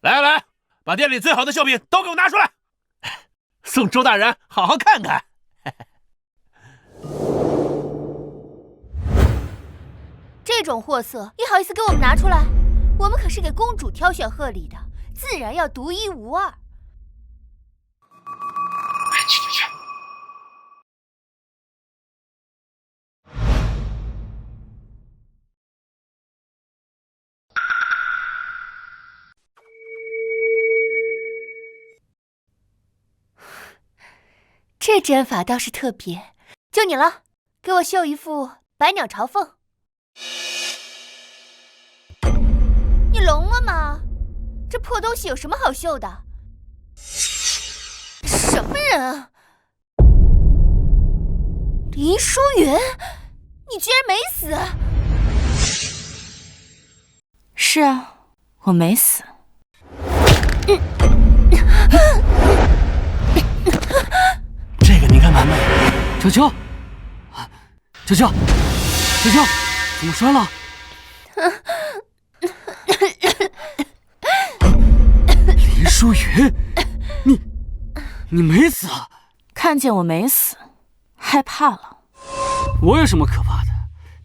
来，把店里最好的绣品都给我拿出来，送周大人好好看看。这种货色，你好意思给我们拿出来？我们可是给公主挑选贺礼的，自然要独一无二。去！这针法倒是特别，就你了，给我绣一副百鸟朝凤。你聋了吗？这破东西有什么好绣的？什么人啊？林淑云，你居然没死！是啊，我没死。这个您看，满美。球球，球球，球球，怎么摔了？林淑云，你没死啊？看见我没死，害怕了？我有什么可怕的？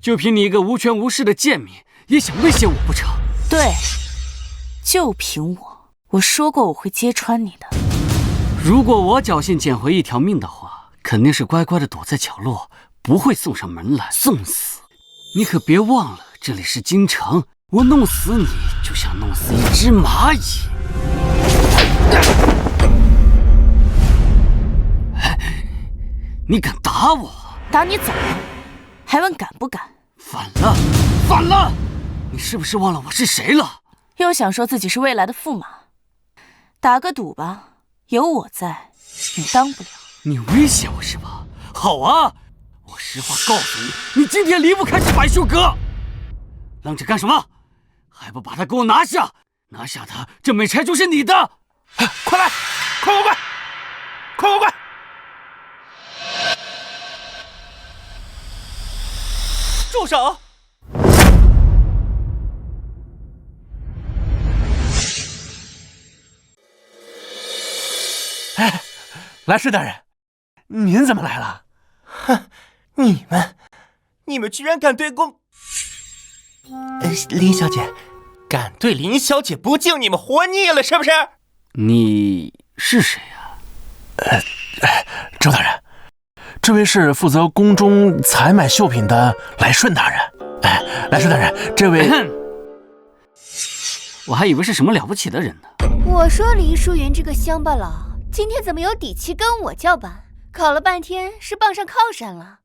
就凭你一个无权无势的贱民，也想威胁我不成？对，就凭我说过我会揭穿你的。如果我侥幸捡回一条命的话，肯定是乖乖的躲在角落，不会送上门来送死。你可别忘了，这里是京城，我弄死你就像弄死一只蚂蚁。你敢打我？打你咋了？还问敢不敢？反了，反了！你是不是忘了我是谁了？又想说自己是未来的驸马？打个赌吧，有我在，你当不了。你威胁我是吧？好啊，我实话告诉你，你今天离不开这百秀阁。愣着干什么？还不把他给我拿下！拿下他，这美钗就是你的！快来，快！住手！哎，来世大人，您怎么来了？哼，你们居然敢对公……林小姐，敢对林小姐不敬，你们活腻了是不是？你是谁呀？周大人，这位是负责宫中采买绣品的来顺大人。哎，来顺大人，这位……我还以为是什么了不起的人呢。我说林淑云这个乡巴佬，今天怎么有底气跟我叫板？搞了半天是傍上靠山了。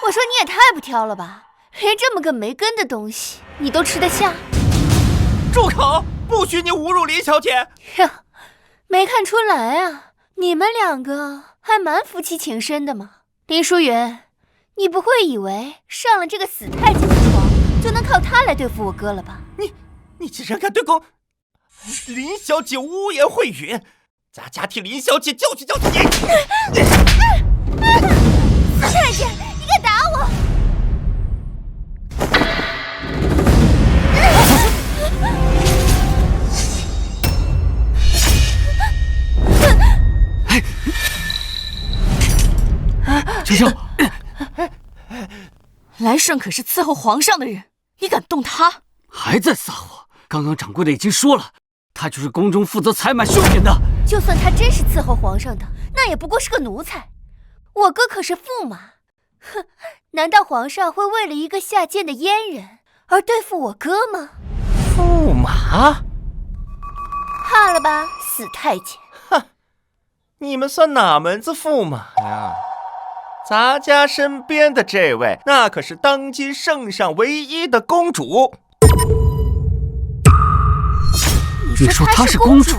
我说你也太不挑了吧，连这么个没根的东西你都吃得下？住口！不许你侮辱林小姐！呀，没看出来啊，你们两个还蛮夫妻情深的嘛。林淑云，你不会以为上了这个死太监的床，就能靠他来对付我哥了吧？你竟然敢对公林小姐污言秽语！咱家替林小姐教训教训你！死太监，你敢打我！秋秋，来顺可是伺候皇上的人，你敢动他？还在撒谎！刚刚掌柜的已经说了，他就是宫中负责采买绣品的。就算他真是伺候皇上的，那也不过是个奴才。我哥可是驸马，哼！难道皇上会为了一个下贱的阉人而对付我哥吗？驸马？怕了吧，死太监！哼！你们算哪门子驸马呀？咱家身边的这位，那可是当今圣上唯一的公主。你说她是公主？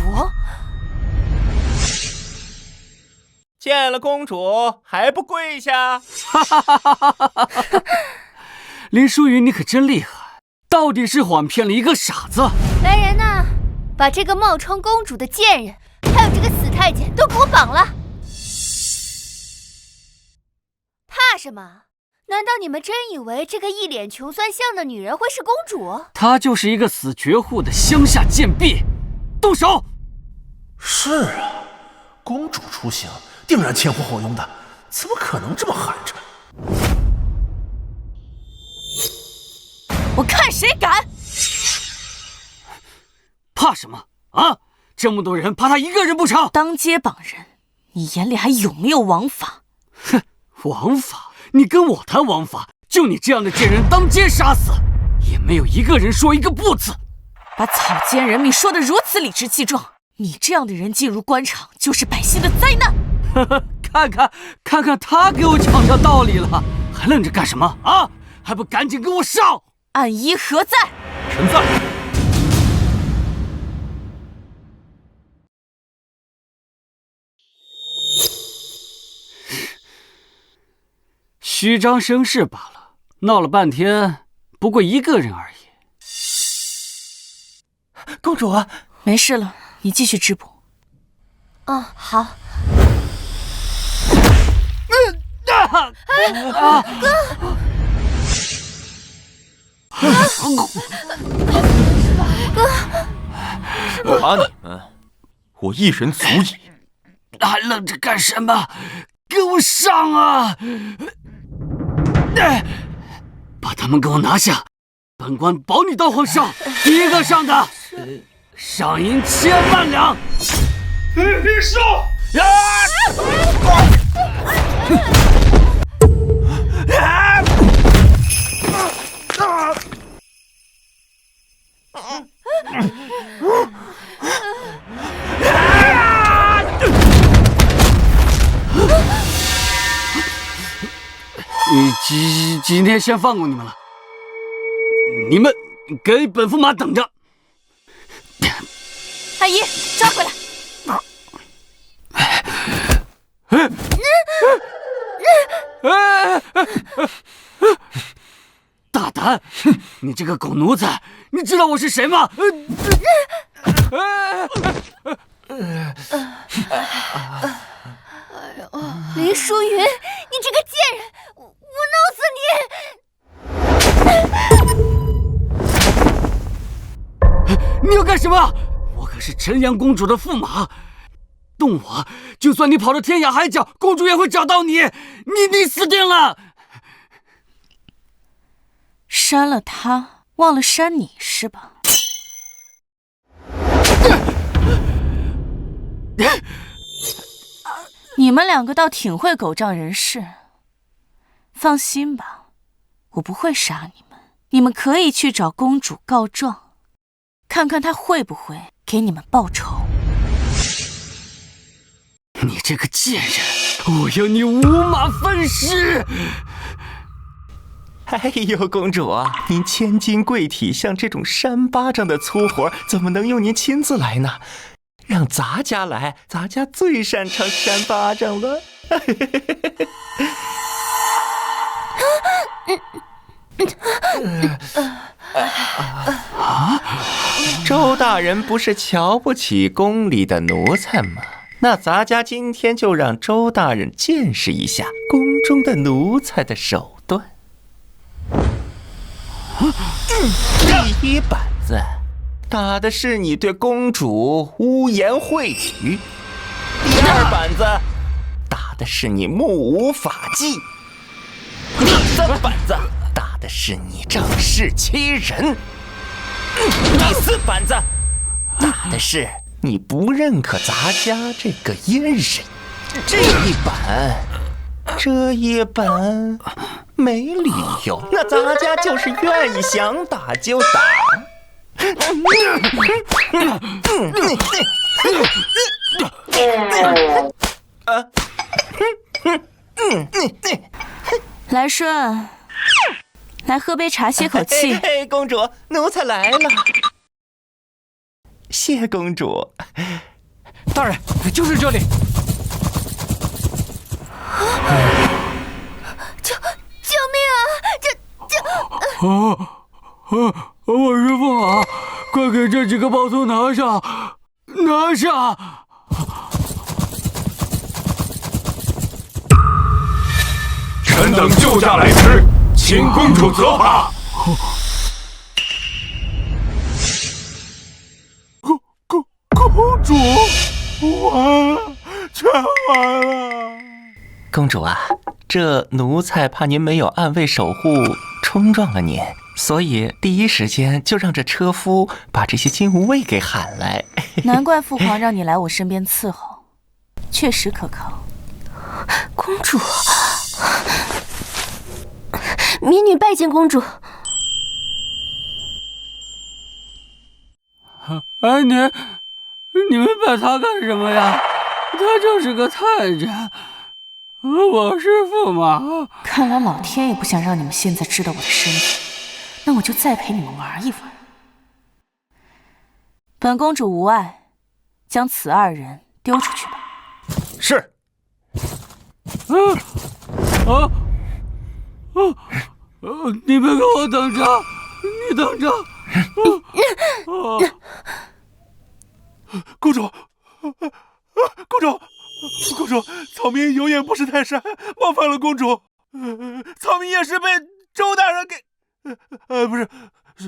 见了公主还不跪下？林淑云，你可真厉害，到底是谎骗了一个傻子。来人呐，把这个冒充公主的贱人，还有这个死太监都给我绑了！怕什么？难道你们真以为这个一脸穷酸相的女人会是公主？她就是一个死绝户的乡下贱婢，动手！是啊，公主出行定然前呼后拥的，怎么可能这么寒碜？我看谁敢！怕什么啊？这么多人，怕他一个人不成？当街绑人，你眼里还有没有王法？哼，王法？你跟我谈王法？就你这样的贱人，当街杀死，也没有一个人说一个不字。把草菅人命说得如此理直气壮，你这样的人进入官场，就是百姓的灾难。看看他给我讲讲道理了，还愣着干什么啊？还不赶紧给我上！按一何在？臣在。虚张声势罢了，闹了半天，不过一个人而已。公主啊，没事了，你继续织补。哦，好。打你们，我一人足矣。还愣着干什么？给我上啊！把他们给我拿下！本官保你当皇上，第一个上的，赏银1000万两。李叔，今天先放过你们了，你们给本驸马等着。阿姨，抓回来！大胆！你这个狗奴才，你知道我是谁吗？林淑云，你这个贱人，我弄死你！你要干什么？我可是陈阳公主的驸马，动我，就算你跑到天涯海角，公主也会找到你。你死定了！删了他，忘了删你是吧？你们两个倒挺会狗仗人势。放心吧，我不会杀你们。你们可以去找公主告状，看看她会不会给你们报仇。你这个贱人，我要你五马分尸！哎呦，公主啊，您千金贵体，像这种扇巴掌的粗活，怎么能用您亲自来呢？让咱家来，咱家最擅长扇巴掌了。周大人不是瞧不起宫里的奴才吗？那咱家今天就让周大人见识一下宫中的奴才的手段。第一板子打的是你对公主污言秽语，第二板子打的是你目无法纪，第三板子打的是你仗势欺人，第四板子打的是你不认可咱家这个阉人。这一板没理由，那咱家就是愿意想打就打。来顺，来喝杯茶歇口气。公主，奴才来了。谢公主。大人，就是这里。救命啊！我是驸马，快给这几个暴徒拿下！拿下！臣等救驾来迟，请公主责罚。公主，完了，全完了。公主啊，这奴才怕您没有暗卫守护，冲撞了您，所以第一时间就让这车夫把这些金无畏给喊来。难怪父皇让你来我身边伺候，确实可靠。公主，民女拜见公主。哎，你们拜他干什么呀？他就是个太监，我是驸马。看来老天也不想让你们现在知道我的身份，那我就再陪你们玩一玩。本公主无碍，将此二人丢出去吧。是。你们给我等着，你等着。公主，公主，公主，草民有眼不识泰山，冒犯了公主。草民也是被周大人给，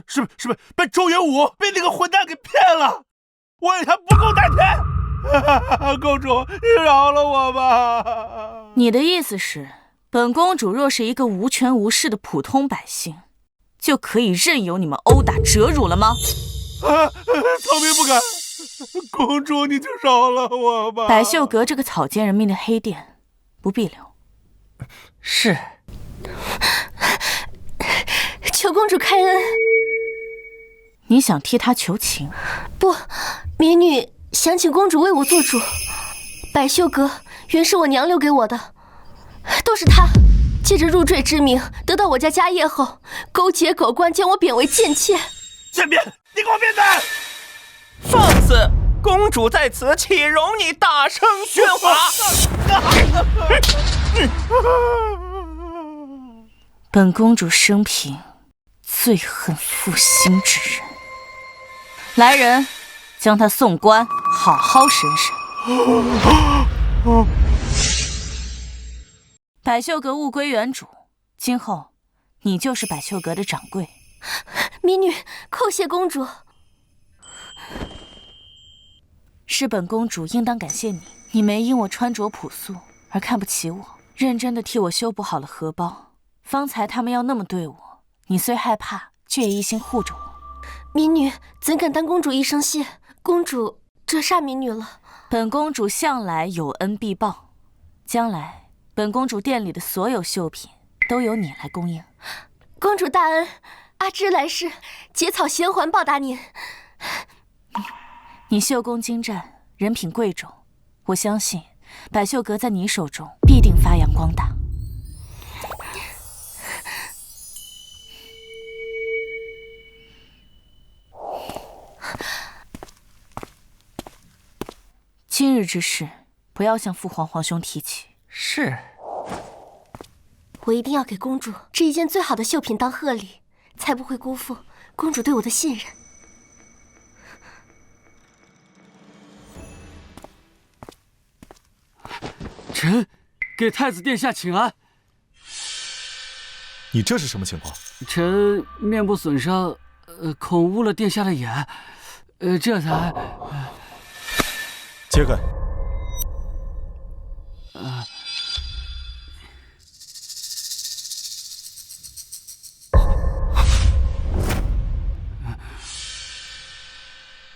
是被周元武被那个混蛋给骗了。我也他不共戴天。公主，你饶了我吧。你的意思是，本公主若是一个无权无势的普通百姓，就可以任由你们殴打折辱了吗？草民不敢。公主，你就饶了我吧。百秀阁这个草菅人命的黑店，不必留。是。求公主开恩。你想替她求情？不，民女想请公主为我做主。百秀阁原是我娘留给我的，都是她借着入赘之名得到我家家业后，勾结狗官将我贬为贱妾。贱婢，你给我闭嘴！放肆！公主在此，岂容你大声喧哗？本公主生平最恨负心之人。来人，将他送官，好好审审。百秀阁物归原主，今后你就是百秀阁的掌柜。民女叩谢公主。是本公主应当感谢你，你没因我穿着朴素而看不起我，认真的替我修补好了荷包。方才他们要那么对我，你虽害怕，却也一心护着我。民女怎敢当公主一声谢？公主折煞民女了。本公主向来有恩必报，将来本公主店里的所有绣品都由你来供应。公主大恩，阿芝来世结草衔环报答您。你绣工精湛，人品贵重，我相信百秀阁在你手中必定发扬光大。今日之事，不要向父皇皇兄提起。是。我一定要给公主织一件最好的绣品当贺礼，才不会辜负公主对我的信任。臣给太子殿下请安。你这是什么情况？臣面部损伤，恐污了殿下的眼，这才……揭开。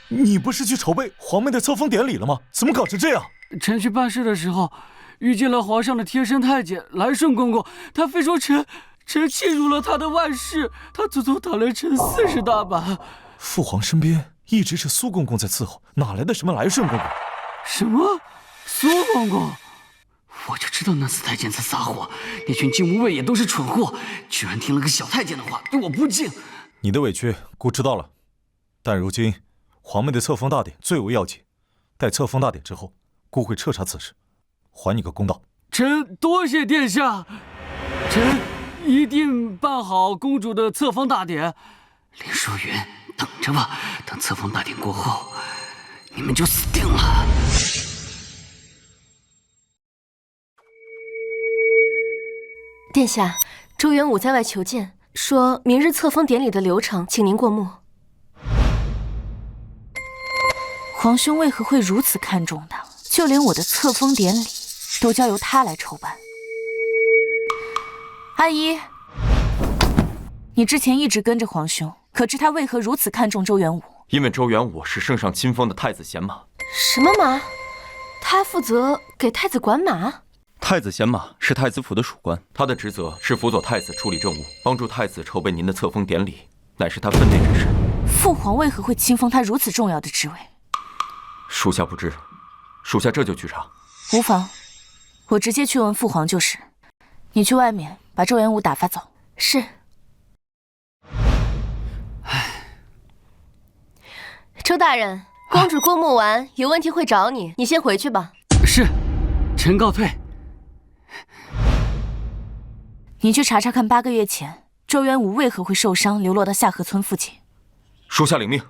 你不是去筹备皇妹的册封典礼了吗？怎么搞成这样？臣去办事的时候，遇见了皇上的贴身太监来顺公公，他非说臣欺辱了他的万事，他足足打了臣40大板。父皇身边一直是苏公公在伺候，哪来的什么来顺公公？什么？苏公公？我就知道那死太监在撒谎，那群禁无卫也都是蠢货，居然听了个小太监的话，对我不敬。你的委屈姑知道了，但如今皇妹的册封大典最为要紧，待册封大典之后，姑会彻查此事，还你个公道。臣多谢殿下，臣一定办好公主的册封大典。林淑云，等着吧，等册封大典过后，你们就死定了。殿下，周元武在外求见，说明日册封典礼的流程，请您过目。皇兄为何会如此看重他？就连我的册封典礼都交由他来筹办。阿姨，你之前一直跟着皇兄，可知他为何如此看重周元武？因为周元武是圣上亲封的太子贤马。什么马？他负责给太子管马？太子贤马是太子府的属官，他的职责是辅佐太子处理政务，帮助太子筹备您的册封典礼，乃是他分内之事。父皇为何会亲封他如此重要的职位？属下不知，属下这就去查。无妨，我直接去问父皇就是。你去外面把周元武打发走。是。周大人，公主过目完，有问题会找你，你先回去吧。是，臣告退。你去查查看8个月前周元武为何会受伤，流落到下河村附近。属下领命。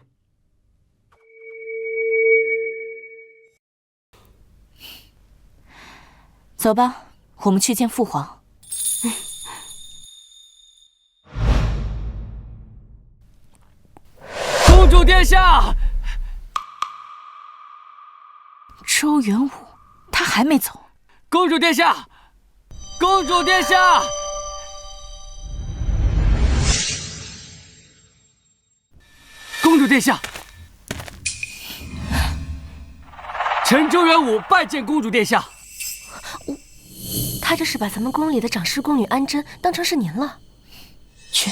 走吧，我们去见父皇。公主殿下，周元武，他还没走。公主殿下，公主殿下，公主殿下，臣周元武拜见公主殿下。他这是把咱们宫里的长侍宫女安贞当成是您了。去，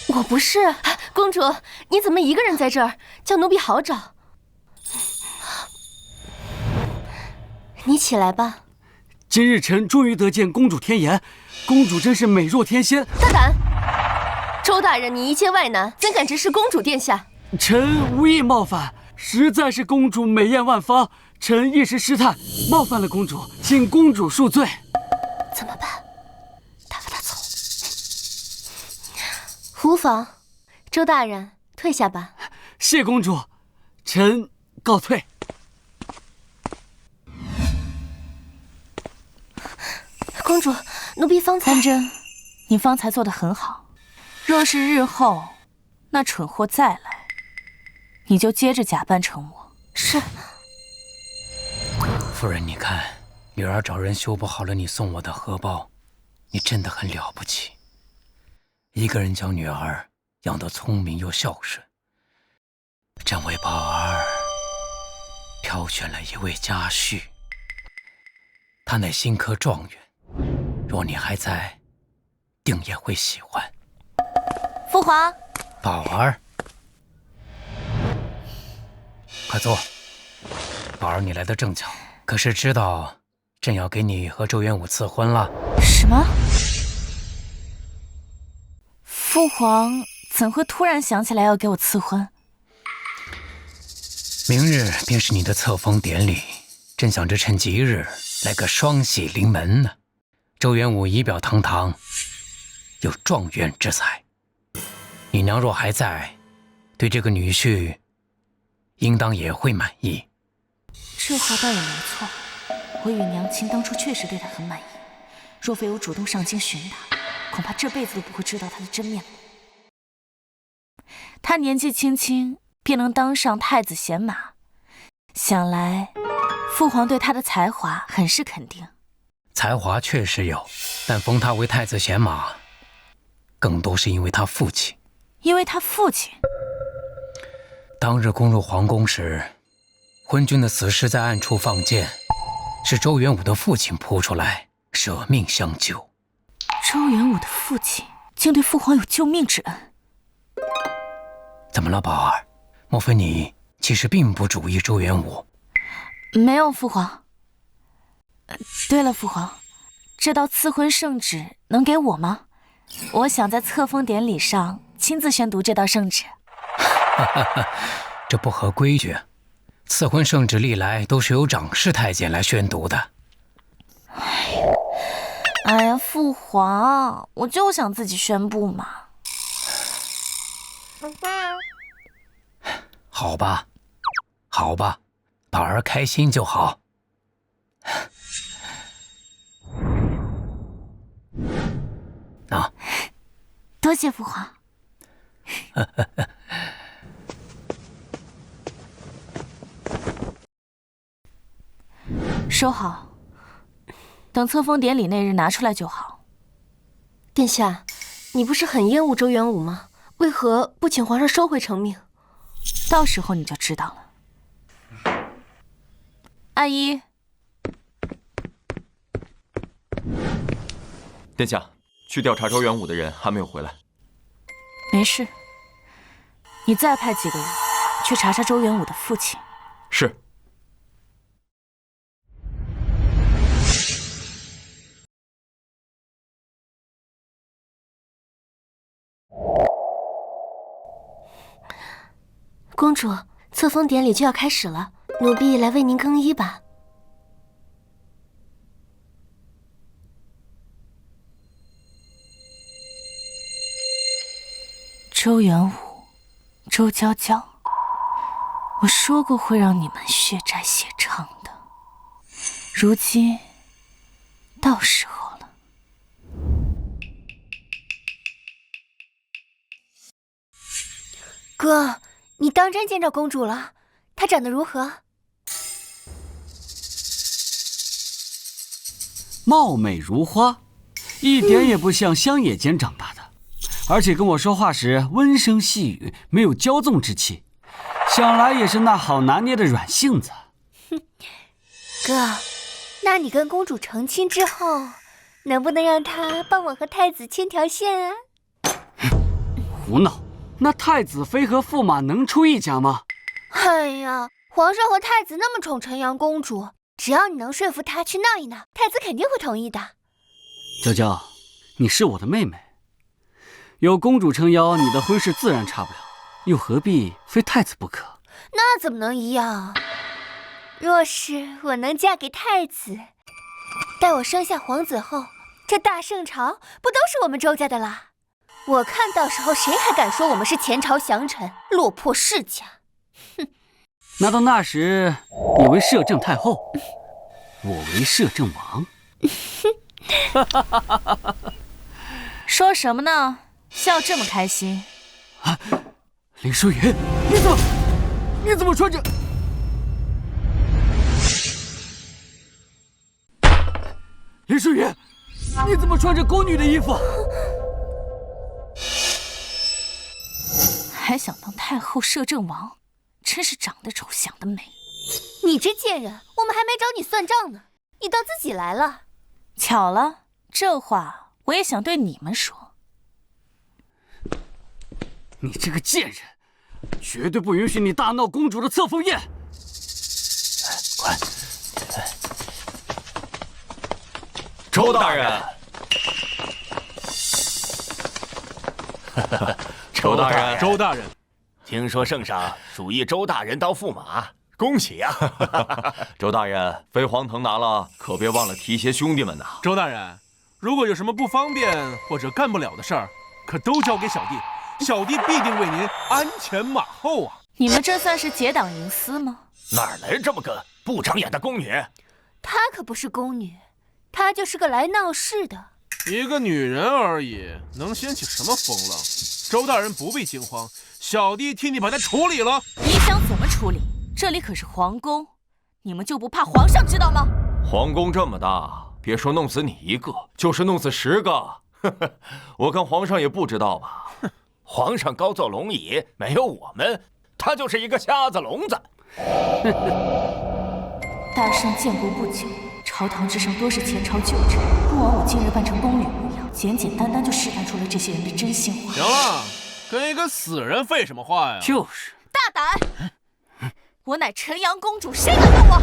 我不是公主，你怎么一个人在这儿？叫奴婢好找。你起来吧。今日臣终于得见公主天颜，公主真是美若天仙。大胆！周大人，你一介外男，怎敢直视公主殿下？臣无意冒犯，实在是公主美艳万方，臣一时失态，冒犯了公主，请公主恕罪。怎么办？打发他走。无妨，周大人退下吧。谢公主，臣告退。公主，奴婢方才……安贞，你方才做得很好。若是日后那蠢货再来，你就接着假扮成我。是。夫人，你看，女儿找人修补好了你送我的荷包，你真的很了不起。一个人将女儿养得聪明又孝顺，朕为宝儿挑选了一位家婿，他乃新科状元，若你还在，定也会喜欢。父皇，宝儿，快坐。宝儿，你来的正巧，可是知道朕要给你和周元武赐婚了？什么？父皇怎会突然想起来要给我赐婚？明日便是你的册封典礼，朕想着趁吉日来个双喜临门呢。周元武仪表堂堂，有状元之才，你娘若还在，对这个女婿应当也会满意。这话倒也没错，我与娘亲当初确实对他很满意，若非我主动上京寻他，恐怕这辈子都不会知道他的真面目。他年纪轻轻便能当上太子贤马，想来父皇对他的才华很是肯定。才华确实有，但封他为太子贤马，更多是因为他父亲。因为他父亲？当日攻入皇宫时，昏君的死尸在暗处放箭，是周元武的父亲扑出来舍命相救。周元武的父亲竟对父皇有救命之恩。怎么了，宝儿？莫非你其实并不主意周元武？没有，父皇。对了，父皇，这道赐婚圣旨能给我吗？我想在册封典礼上亲自宣读这道圣旨。这不合规矩。赐婚圣旨历来都是由长侍太监来宣读的。哎呀，父皇，我就想自己宣布嘛。好吧，好吧，宝儿开心就好。啊，多谢父皇。收好，等册封典礼那日拿出来就好。殿下，你不是很厌恶周元武吗？为何不请皇上收回成命？到时候你就知道了。阿姨，殿下，去调查周元武的人还没有回来。没事，你再派几个人去查查周元武的父亲。是。公主，册封典礼就要开始了，奴婢来为您更衣吧。周元武，周娇娇，我说过会让你们血债血偿的，如今到时候了。哥，你当真见着公主了？她长得如何？貌美如花，一点也不像乡野间长大的，而且跟我说话时温声细语，没有骄纵之气，想来也是那好拿捏的软性子。哥，那你跟公主成亲之后，能不能让她帮我和太子牵条线啊？胡闹！那太子妃和驸马能出一家吗？哎呀，皇上和太子那么宠陈阳公主，只要你能说服他去闹一闹，太子肯定会同意的。娇娇，你是我的妹妹，有公主撑腰，你的婚事自然差不了，又何必非太子不可？那怎么能一样？若是我能嫁给太子，待我生下皇子后，这大圣朝不都是我们周家的啦？我看到时候谁还敢说我们是前朝降臣，落魄世家？哼！那到那时，你为摄政太后，我为摄政王。说什么呢？笑这么开心？啊，林淑云，你怎么穿着？林淑云，你怎么穿着宫女的衣服？还想当太后摄政王，真是长得丑想得美。你这贱人，我们还没找你算账呢，你倒自己来了。巧了，这话我也想对你们说。你这个贱人，绝对不允许你大闹公主的册封宴！快！周大人，周大人，听说圣上属意周大人当驸马，恭喜呀！周大人，飞黄腾达了，可别忘了提携兄弟们呐。周大人，如果有什么不方便或者干不了的事儿，可都交给小弟，小弟必定为您鞍前马后啊！你们这算是结党营私吗？哪来这么个不长眼的宫女？她可不是宫女，她就是个来闹事的。一个女人而已，能掀起什么风浪？周大人不必惊慌，小弟替你把她处理了。你想怎么处理？这里可是皇宫，你们就不怕皇上知道吗？皇宫这么大，别说弄死你一个，就是弄死10个，我看皇上也不知道吧。皇上高坐龙椅，没有我们，他就是一个瞎子聋子。大圣建国不久，朝堂之上多是前朝旧臣，不枉我今日扮成宫女模样，简简单单就试探出了这些人的真心话。行了，跟一个死人废什么话呀？就是。大胆！我乃陈阳公主，谁敢动我？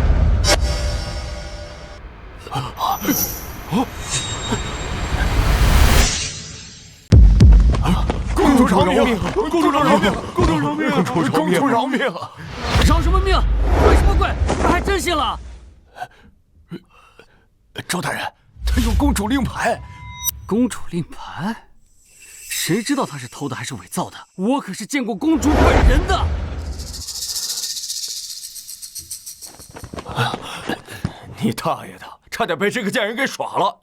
公主饶命！公主饶命！公主饶命！公主饶命！饶什么命？跪什么跪？你们还真信了？周大人，他有公主令牌。公主令牌？谁知道他是偷的还是伪造的？我可是见过公主本人的。你大爷的，差点被这个贱人给耍了！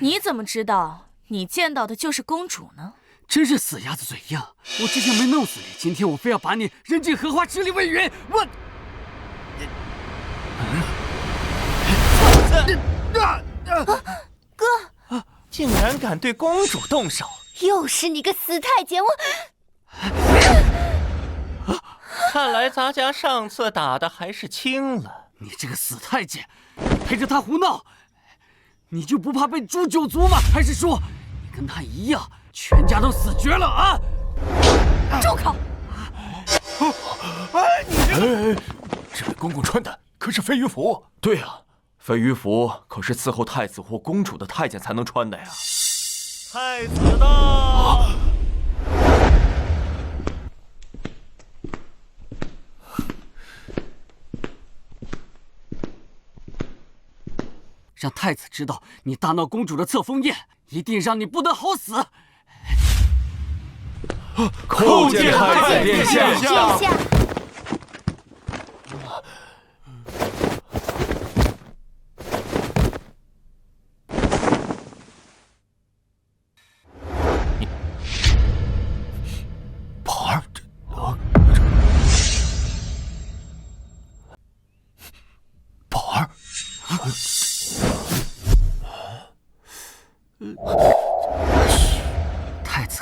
你怎么知道你见到的就是公主呢？真是死鸭子嘴硬！我之前没弄死你，今天我非要把你扔进荷花池里喂鱼！我，哥，竟然敢对公主动手！又是你个死太监！我，看来咱家上次打的还是轻了。你这个死太监，你陪着他胡闹，你就不怕被诛九族吗？还是说你跟他一样，全家都死绝了啊？住口！这位公公穿的可是飞鱼服？对呀，飞鱼服可是伺候太子或公主的太监才能穿的呀。太子到！让太子知道你大闹公主的册封宴，一定让你不得好死！叩见太子殿下！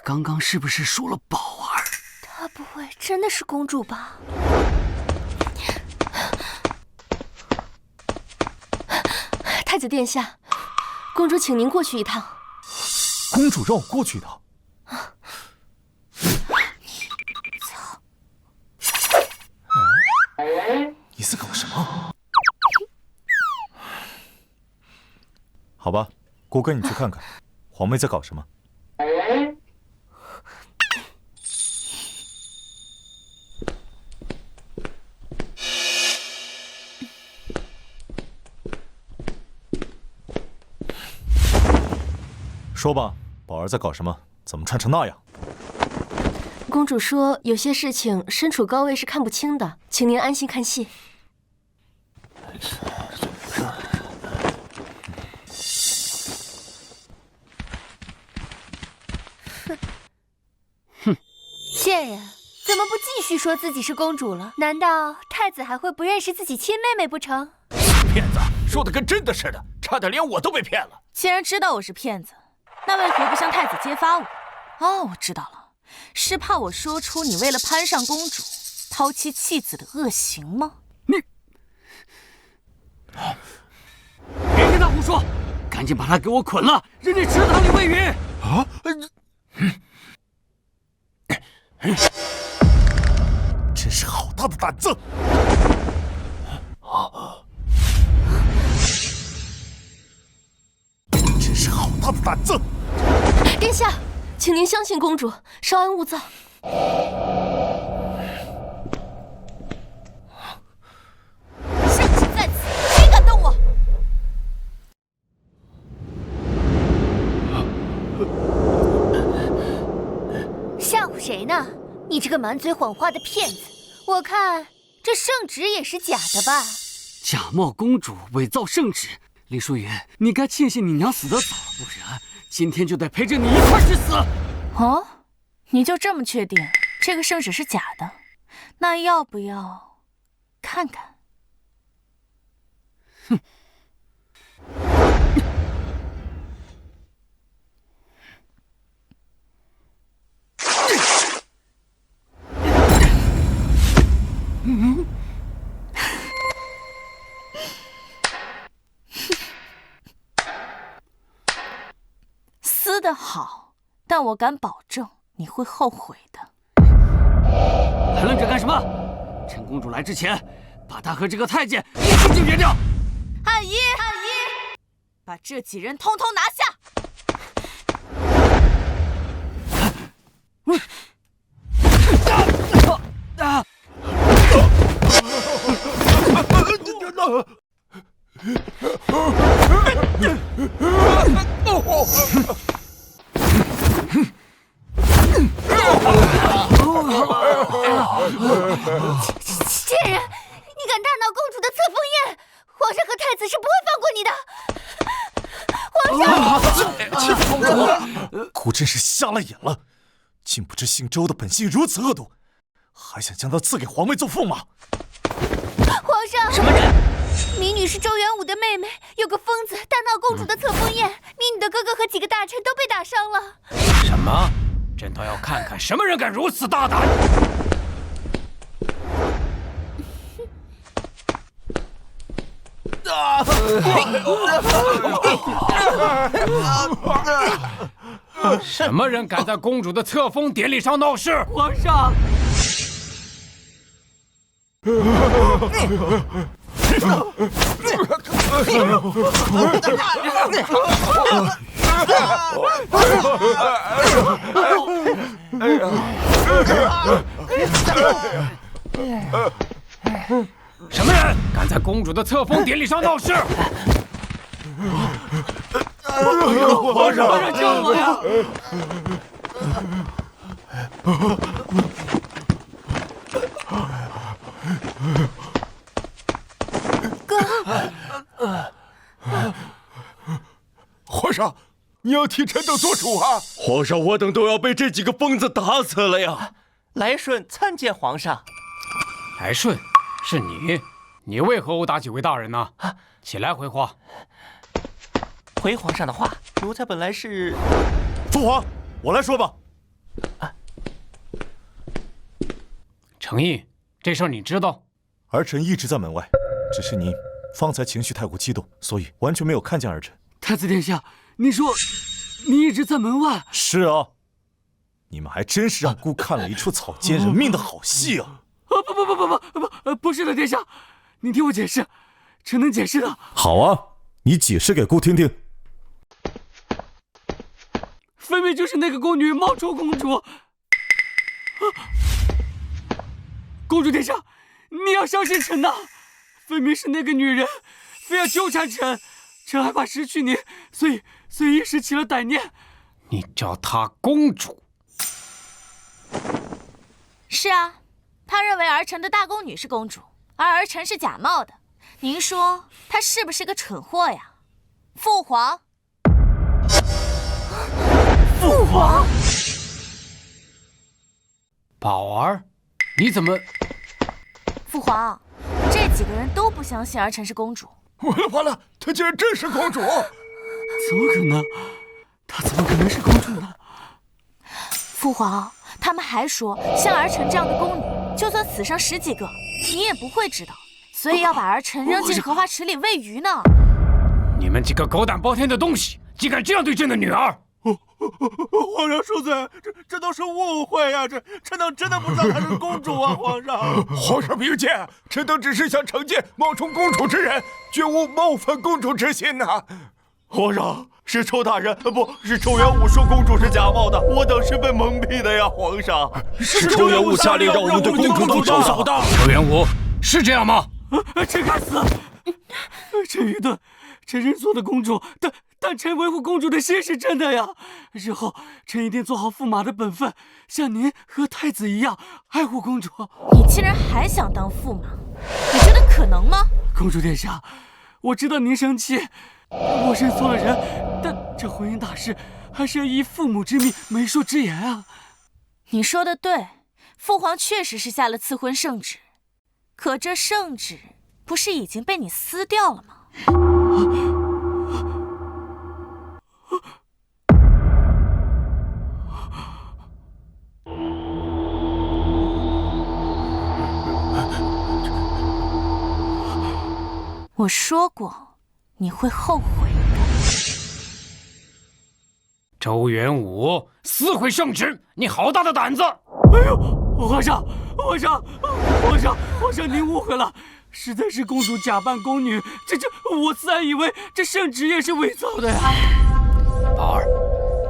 刚刚是不是说了宝儿？她不会真的是公主吧？太子殿下，公主请您过去一趟。公主让我过去一趟。你在搞什么？好吧，姑跟你去看看，皇妹在搞什么。说吧，宝儿在搞什么？怎么穿成那样？公主说有些事情身处高位是看不清的，请您安心看戏。贱人，怎么不继续说自己是公主了？难道太子还会不认识自己亲妹妹不成？骗子，说的跟真的似的，差点连我都被骗了。既然知道我是骗子，那为何不向太子揭发我？哦，我知道了，是怕我说出你为了攀上公主抛妻弃子的恶行吗？别跟他胡说，赶紧把他给我捆了，扔进池塘里喂鱼。啊！真是好大的胆子！真是好大的胆子！殿下，请您相信公主，稍安勿躁。圣旨在此，谁敢动我？吓唬谁呢？你这个满嘴谎话的骗子！我看这圣旨也是假的吧？假冒公主，伪造圣旨，李淑云，你该庆幸你娘死得早，不然今天就得陪着你一块去死。哦，你就这么确定这个圣旨是假的？那要不要看看？哼！撕得好，但我敢保证你会后悔的。还愣着干什么？趁公主来之前，把她和这个太监一起解决掉。汉一，把这几人通通拿下！贱人，你敢大闹公主的册封宴，皇上和太子是不会放过你的。皇上，欺负公主，姑真是瞎了眼了，竟不知姓周的本性如此恶毒，还想将她赐给皇妹做驸马。皇上，什么人？民女是周元武的妹妹，有个疯子大闹公主的册封宴，民女的哥哥和几个大臣都被打伤了。什么？朕倒要看看什么人敢如此大胆！什么人敢在公主的册封典礼上闹事？皇上！什么人敢在公主的册封典礼上闹事？皇上，皇上救我呀！皇上，你要替臣等做主啊！皇上，我等都要被这几个疯子打死了呀！来顺参见皇上。来顺，是你？你为何殴打几位大人呢？起来回话。回皇上的话，奴才本来是……父皇，我来说吧。程毅，这事儿你知道？儿臣一直在门外，只是您方才情绪太过激动，所以完全没有看见儿臣。太子殿下，你说你一直在门外？是啊，你们还真是让孤看了一出草菅人命的好戏啊！不是的，殿下，您听我解释，臣能解释的。好啊，你解释给孤听听。分明就是那个宫女冒充公主。公主殿下，你要相信臣呐！分明是那个女人，非要纠缠臣，臣害怕失去你，所以一时起了歹念。你叫她公主？是啊，他认为儿臣的大宫女是公主，而儿臣是假冒的。您说他是不是个蠢货呀？父皇。父皇，宝儿，你怎么？父皇，这几个人都不相信儿臣是公主。完了，她竟然真是公主！怎么可能？她怎么可能是公主呢？父皇，他们还说，像儿臣这样的宫女，就算死上10几个，你也不会知道，所以要把儿臣扔进荷花池里喂鱼呢。你们几个狗胆包天的东西，竟敢这样对朕的女儿！皇上恕罪，这都是误会呀！臣等真的不知道她是公主啊！皇上，皇上明鉴，臣等只是想惩戒冒充公主之人，绝无冒犯公主之心呐！皇上，是周大人，不是周元武说公主是假冒的，我等是被蒙蔽的呀！皇上，是周元武下令让我们对公主招手的。周元武，是这样吗？臣该死！臣愚钝，臣认错的公主，但臣维护公主的心是真的呀。日后臣一定做好驸马的本分，像您和太子一样爱护公主。你竟然还想当驸马？你觉得可能吗？公主殿下，我知道您生气，我认错了人，但这婚姻大事还是要依父母之命、媒妁之言啊。你说的对，父皇确实是下了赐婚圣旨，可这圣旨不是已经被你撕掉了吗？我说过，你会后悔的。周元武，撕毁圣旨，你好大的胆子！哎呦，皇上，您误会了，实在是公主假扮宫女，我自然以为这圣旨也是伪造的呀。宝儿，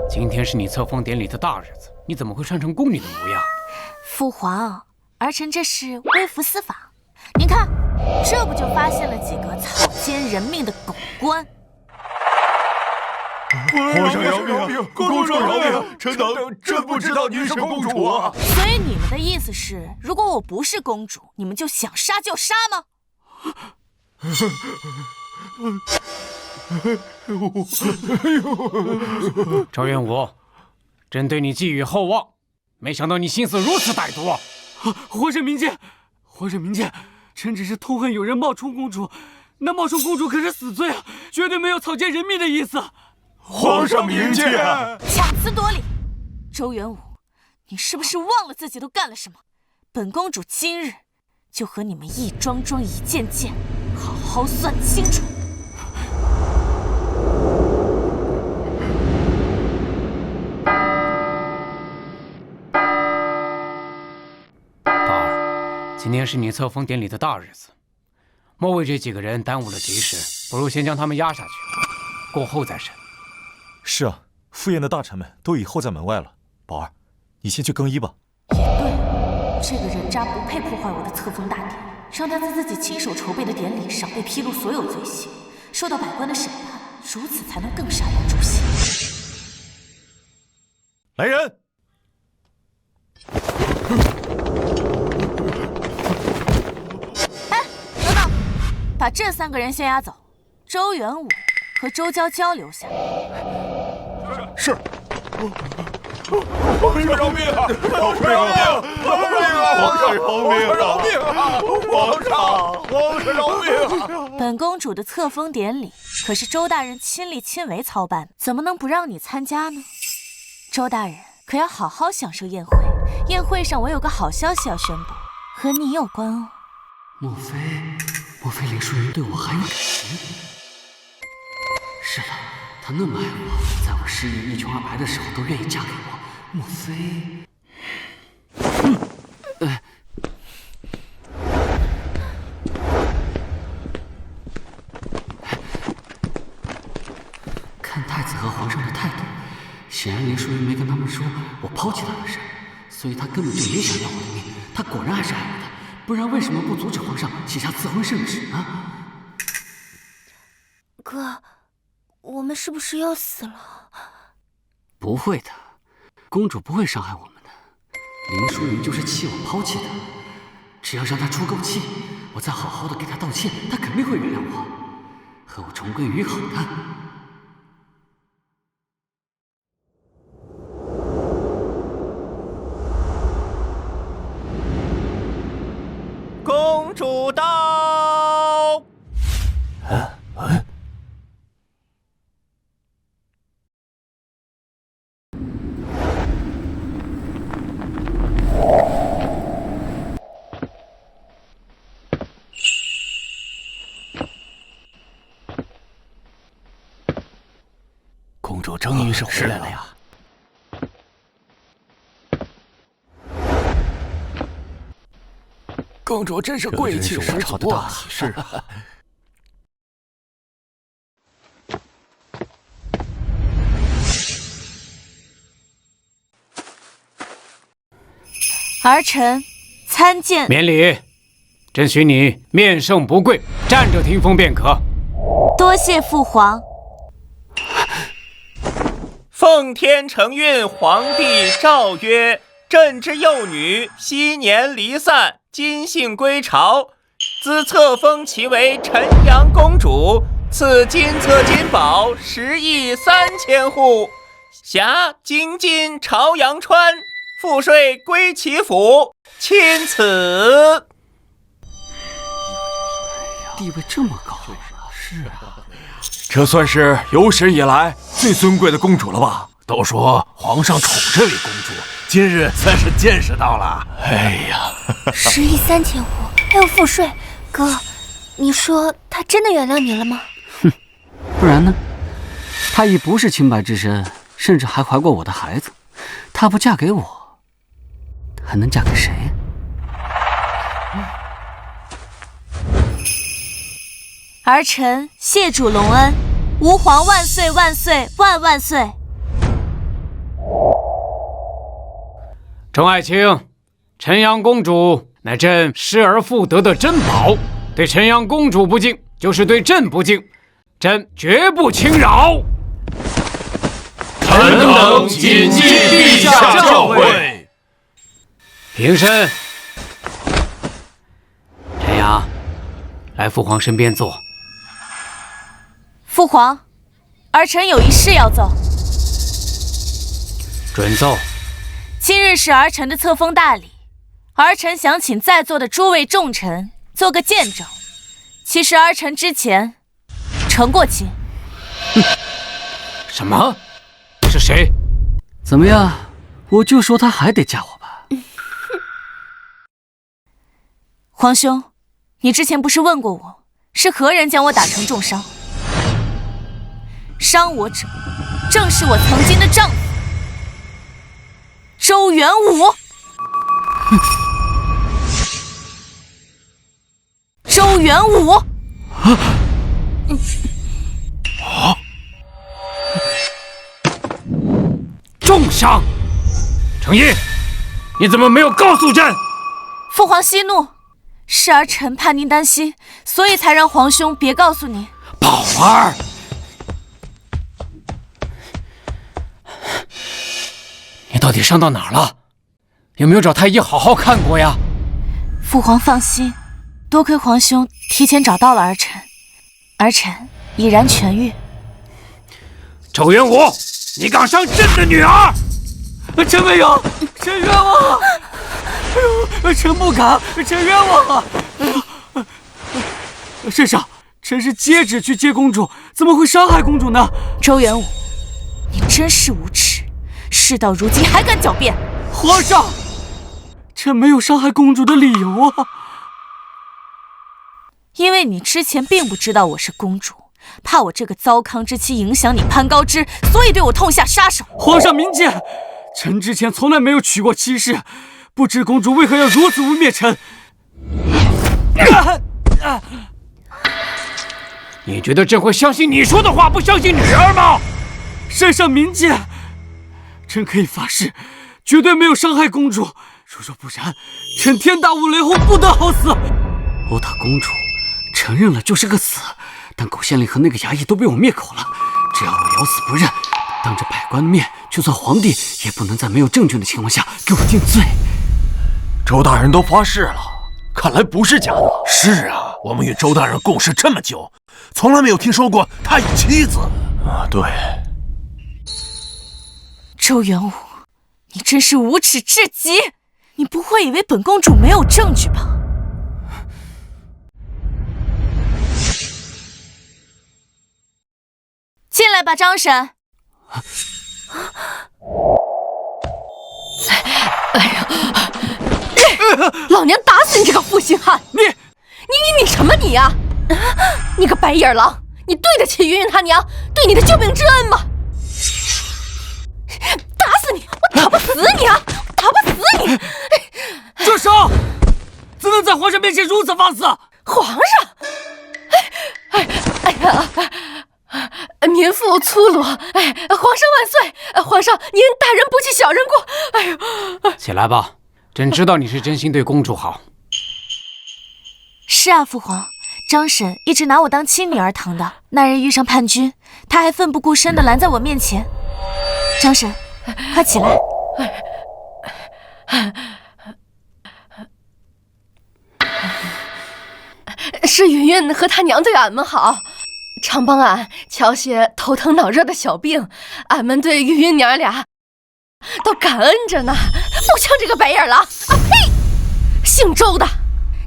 今天是你册封典礼的大日子，你怎么会穿成宫女的模样？父皇，儿臣这是微服私访。您看，这不就发现了几个草菅人命的狗官？皇上饶命！公主饶命！臣等真不知道您是公主啊！所以你们的意思是，如果我不是公主，你们就想杀就杀吗？周元武，朕对你寄予厚望，没想到你心思如此歹毒啊！皇上明鉴，臣只是痛恨有人冒充公主，那冒充公主可是死罪啊，绝对没有草菅人命的意思。皇上明鉴，强词夺理！周元武，你是不是忘了自己都干了什么？本公主今日就和你们一桩桩一件件，好好算清楚。宝儿，今天是你册封典礼的大日子，莫为这几个人耽误了吉时，不如先将他们押下去，过后再审。是啊，赴宴的大臣们都已候在门外了。宝儿，你先去更衣吧。也对，这个人渣不配破坏我的册封大典，让他在自己亲手筹备的典礼上被披露所有罪行，受到百官的审判，如此才能更潸然诛心。来人！哎，等等，把这3个人先押走，周元武和周娇娇留下。是。皇上饶命啊！皇上饶命！皇上饶命！皇上饶命啊！本公主的册封典礼可是周大人亲力亲为操办，怎么能不让你参加呢？周大人可要好好享受宴会。宴会上我有个好消息要宣布，和你有关哦。莫非林淑云对我还有感情？是的，她那么爱我，在我失意一穷二白的时候都愿意嫁给我。莫非……看太子和皇上的态度，显然林淑云没跟他们说我抛弃他的事，所以他根本就没想要我的命。他果然还是爱我的，不然为什么不阻止皇上写下赐婚圣旨呢？哥，我们是不是要死了？不会的，公主不会伤害我们的。林淑云就是气我抛弃她，只要让她出口气，我再好好的给她道歉，她肯定会原谅我，和我重归于好的。公主到！公主终于是回来了呀！公主真是贵气十足啊！是啊。儿臣参见。免礼，朕许你面圣不跪，站着听封便可。多谢父皇。奉天承运皇帝诏曰：朕之幼女昔年离散，今幸归朝，兹册封其为陈阳公主，赐金册金宝10亿3千户，辖京津朝阳川，赋税归其府，钦此。地位这么高啊！是啊，这算是有史以来最尊贵的公主了吧？都说皇上宠这位公主，今日算是见识到了。哎呀，10亿3千户，还有赋税，哥，你说她真的原谅你了吗？哼，不然呢？她已不是清白之身，甚至还怀过我的孩子。她不嫁给我，还能嫁给谁？儿臣谢主隆恩，吾皇万岁万岁万万岁！众爱卿，陈阳公主乃朕失而复得的珍宝，对陈阳公主不敬，就是对朕不敬，朕绝不轻饶。臣等谨记陛下教诲。平身。陈阳，来父皇身边坐。父皇，儿臣有一事要奏。准奏。今日是儿臣的册封大礼，儿臣想请在座的诸位重臣做个见证。其实儿臣之前成过亲。什么？是谁？怎么样？我就说她还得嫁我吧。皇兄，你之前不是问过我，是何人将我打成重伤？伤我者，正是我曾经的丈夫周元武。周元武。重伤。程毅，你怎么没有告诉朕？父皇息怒，是儿臣怕您担心，所以才让皇兄别告诉您。宝儿。你到底伤到哪儿了？有没有找太医好好看过呀？父皇放心，多亏皇兄提前找到了儿臣，儿臣已然痊愈。周元武，你敢伤朕的女儿！臣没有，臣冤枉！哎呦，臣不敢，臣冤枉啊！圣上，臣是接旨去接公主，怎么会伤害公主呢？周元武，你真是无耻！事到如今还敢狡辩！皇上，臣没有伤害公主的理由啊。因为你之前并不知道我是公主，怕我这个糟糠之妻影响你攀高枝，所以对我痛下杀手。皇上明鉴，臣之前从来没有娶过妻室，不知公主为何要如此污蔑臣。你觉得朕会相信你说的话，不相信女儿吗？圣上明鉴，臣可以发誓，绝对没有伤害公主。若不然，臣天打五雷轰，不得好死。殴打公主，承认了就是个死，但狗县令和那个衙役都被我灭口了。只要我咬死不认，当着百官的面，就算皇帝也不能在没有证据的情况下给我定罪。周大人都发誓了，看来不是假的。是啊，我们与周大人共事这么久，从来没有听说过他有妻子。对。周元武，你真是无耻至极！你不会以为本公主没有证据吧？进来吧，张婶。老娘打死你这个负心汉！你什么你呀？你个白眼狼！你对得起云云她娘对你的救命之恩吗？打死你！我打不死你啊！我打不死你！住手！怎能在皇上面前如此放肆？皇上！哎呀！民妇粗鲁！皇上万岁！皇上您大人不计小人过！哎呦！起来吧，朕知道你是真心对公主好。是啊，父皇，张婶一直拿我当亲女儿疼的。那日遇上叛军，她还奋不顾身地拦在我面前。张婶，快起来！是云云和她娘对俺们好，常帮俺瞧些头疼脑热的小病，俺们对云云娘俩都感恩着呢。不像这个白眼狼啊！呸！姓周的，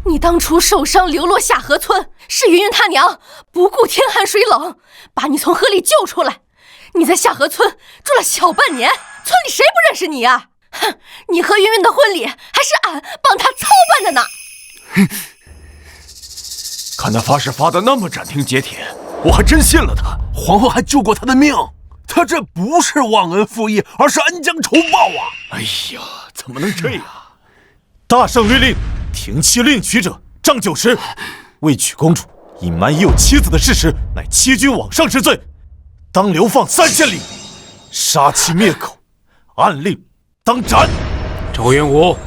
你当初受伤流落下河村，是云云她娘不顾天寒水冷，把你从河里救出来。你在下河村住了小半年，村里谁不认识你啊？哼，你和云云的婚礼还是俺帮她操办的呢。看他发誓发得那么斩钉截铁，我还真信了他。皇后还救过他的命，他这不是忘恩负义，而是恩将仇报啊！哎呀，怎么能这样？大圣律令，停妻另娶者杖90，未娶公主，隐瞒已有妻子的事实，乃欺君罔上之罪，当流放3000里，杀妻灭口，按令当斩。周元武，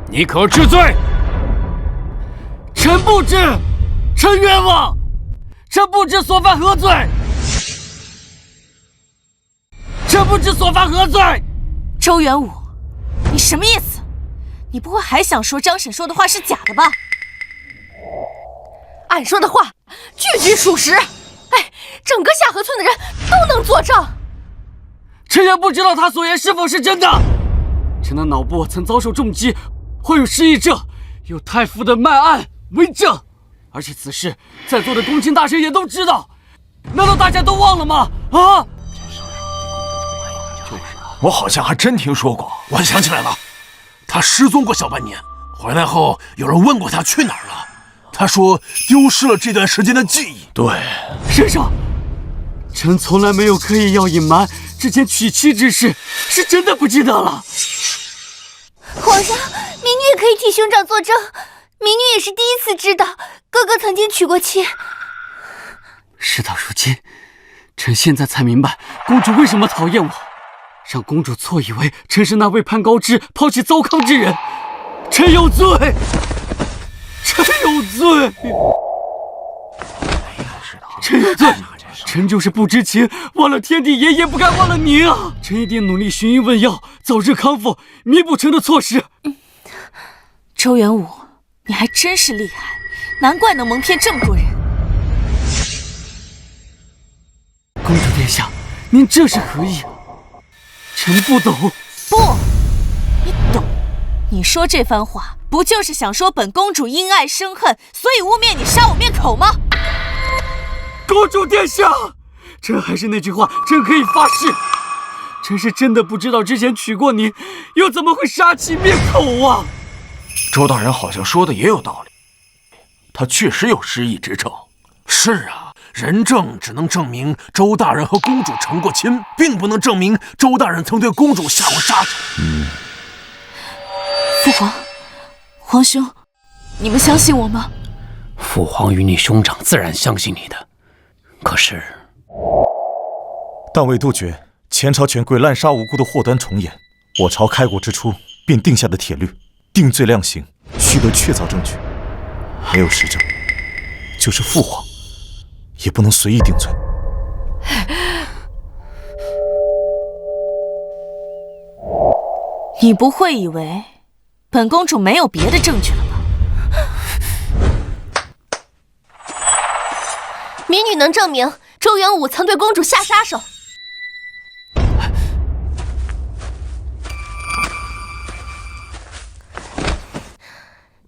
你可治罪？臣不知，臣冤枉，臣不知所犯何罪，臣不知所犯何罪。周元武，你什么意思？你不会还想说张婶说的话是假的吧？俺说的话句句属实，整个下河村的人都能作证。臣也不知道他所言是否是真的。臣的脑部曾遭受重击，患有失忆症，有太傅的脉案为证，而且此事在座的公卿大臣也都知道，难道大家都忘了吗？啊！我好像还真听说过。我想起来了，他失踪过小半年，回来后有人问过他去哪儿了，他说丢失了这段时间的记忆。对，圣上，臣从来没有刻意要隐瞒之前娶妻之事，是真的不记得了。皇上，民女也可以替兄长作证，民女也是第一次知道哥哥曾经娶过妻。事到如今，臣现在才明白公主为什么讨厌我，让公主错以为臣是那位攀高枝抛弃糟糠之人。臣有罪，臣有罪，臣有罪，臣就是不知情，忘了天地爷，也不该忘了您啊！臣一定努力寻医问药，早日康复，弥补臣的错失。周元武，你还真是厉害，难怪能蒙骗这么多人。公主殿下，您这是何意？臣不懂。不，你懂。你说这番话，不就是想说本公主因爱生恨，所以污蔑你杀我灭口吗？公主殿下，臣还是那句话，臣可以发誓，臣是真的不知道之前娶过您，又怎么会杀妻灭口啊？周大人好像说的也有道理，他确实有失忆之症。是啊，人证只能证明周大人和公主成过亲，并不能证明周大人曾对公主下过杀手。父皇，皇兄，你们相信我吗？父皇与你兄长自然相信你的，可是，但为杜绝前朝权贵滥杀无辜的祸端重演，我朝开国之初便定下的铁律：定罪量刑，须得确凿证据。没有实证，就是父皇也不能随意定罪。你不会以为本公主没有别的证据了吧？民女能证明周元武曾对公主下杀手。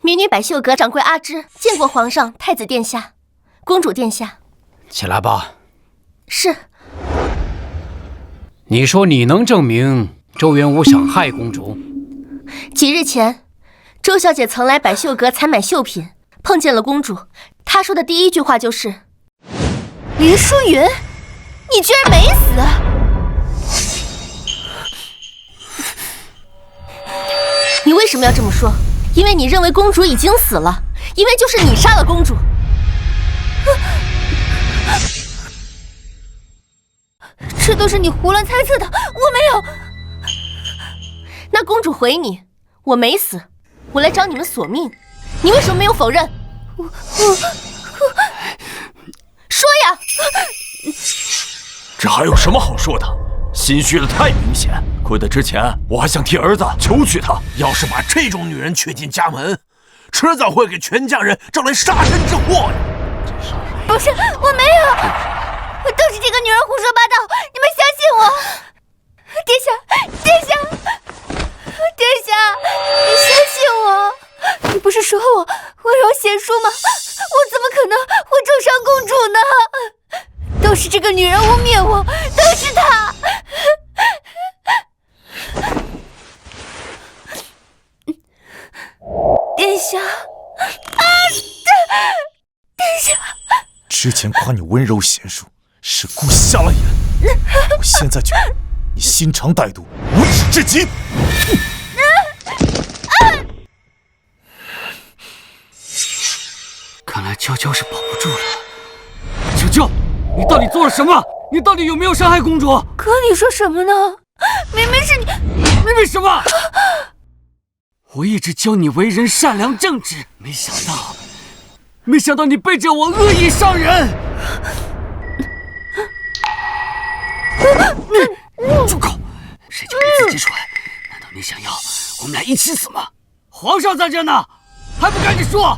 民女百秀阁掌柜阿芝见过皇上、太子殿下、公主殿下。起来吧。是。你说你能证明周元武想害公主？几日前，周小姐曾来百秀阁采买绣品，碰见了公主。她说的第一句话就是：“林淑云，你居然没死！”你为什么要这么说？因为你认为公主已经死了，因为就是你杀了公主。这都是你胡乱猜测的，我没有。那公主回你，我没死，我来找你们索命，你为什么没有否认？说呀！这还有什么好说的？心虚的太明显，亏得之前我还想替儿子求娶她。要是把这种女人娶进家门，迟早会给全家人招来杀身之祸呀！不是，我没有，都是这个女人胡说八道，你们相信我。殿下，殿下，殿下，你相信我。你不是说我温柔贤淑吗？我怎么可能会重伤公主呢？都是这个女人污蔑我，都是她。殿下，殿下，之前夸你温柔贤淑，是故意瞎了眼。我现在觉得你心肠歹毒，无耻至极。看来娇娇是保不住了。娇娇，你到底做了什么？你到底有没有伤害公主？可你说什么呢？明明是你，明明什么？我一直教你为人善良正直，没想到你背着我恶意伤人。住口！谁叫你自己出来？难道你想要我们俩一起死吗？皇上在这呢，还不赶紧说！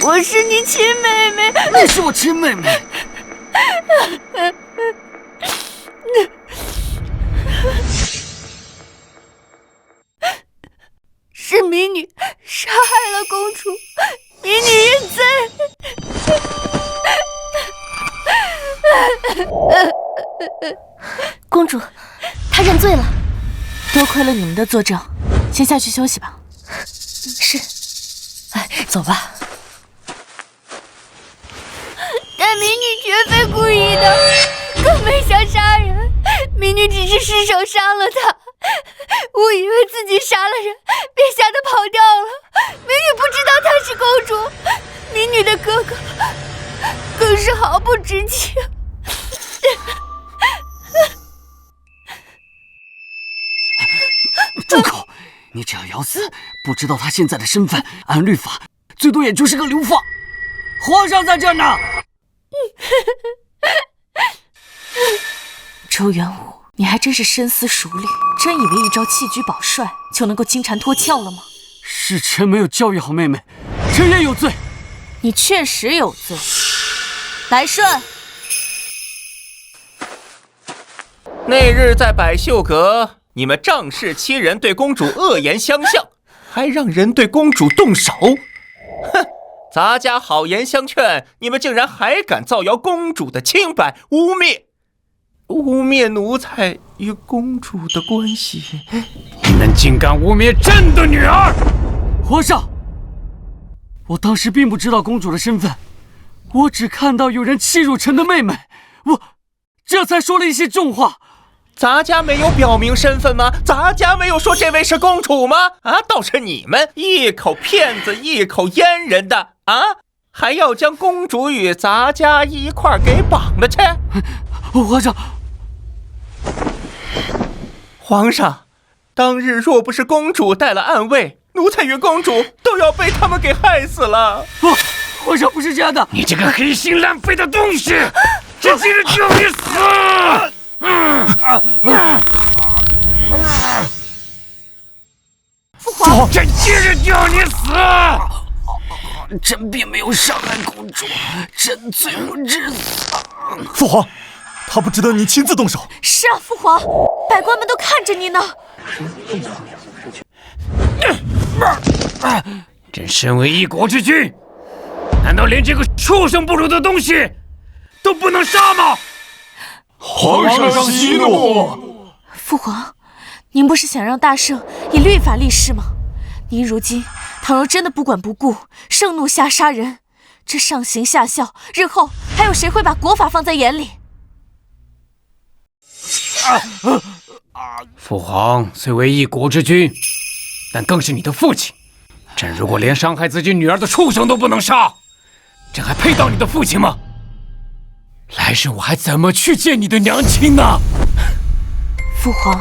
我是你亲妹妹。你是我亲妹妹。是民女杀害了公主，民女认罪。公主，她认罪了。多亏了你们的作证，先下去休息吧。是。哎，走吧。但民女绝非故意的，更没想杀人。民女只是失手伤了她，误以为自己杀了人，便吓得跑掉了。民女不知道她是公主，民女的哥哥更是毫不知情。住口！你只要咬死，不知道他现在的身份，按律法最多也就是个流放。皇上在这呢。周元武，你还真是深思熟虑，真以为一招弃车保帅就能够金蝉脱壳了吗？是臣没有教育好妹妹，臣也有罪。你确实有罪。来顺，那日在百秀阁，你们仗势欺人，对公主恶言相向，还让人对公主动手。哼！咱家好言相劝，你们竟然还敢造谣公主的清白，污蔑！污蔑奴才与公主的关系。你们竟敢污蔑朕的女儿！皇上，我当时并不知道公主的身份，我只看到有人欺辱臣的妹妹，我这才说了一些重话。咱家没有表明身份吗？咱家没有说这位是公主吗？啊，倒是你们一口骗子一口阉人的啊！还要将公主与咱家一块儿给绑了去。皇上，当日若不是公主带了暗卫，奴才与公主都要被他们给害死了。皇上不是这样的！你这个黑心烂肺的东西，这今日就你死！父皇，这今日就你死！朕并没有伤害公主，朕罪无至死。父皇，他不值得你亲自动手。是啊，父皇，百官们都看着你呢。朕身为一国之君，难道连这个畜生不如的东西都不能杀吗？皇上息怒！父皇，您不是想让大圣以律法立誓吗？您如今倘若真的不管不顾，盛怒下杀人，这上行下效，日后还有谁会把国法放在眼里？父皇虽为一国之君，但更是你的父亲。朕如果连伤害自己女儿的畜生都不能杀，朕还配当你的父亲吗？来世我还怎么去见你的娘亲呢？父皇，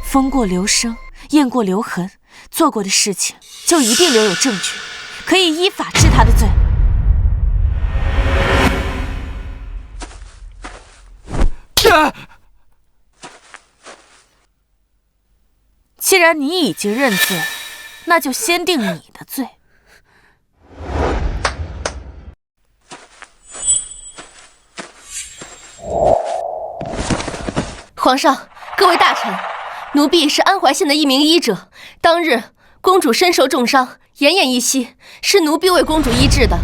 风过留声，雁过留痕，做过的事情就一定留有证据，可以依法治他的罪。既然你已经认罪，那就先定你的罪。皇上，各位大臣，奴婢是安怀县的一名医者。当日公主身受重伤，奄奄一息，是奴婢为公主医治的。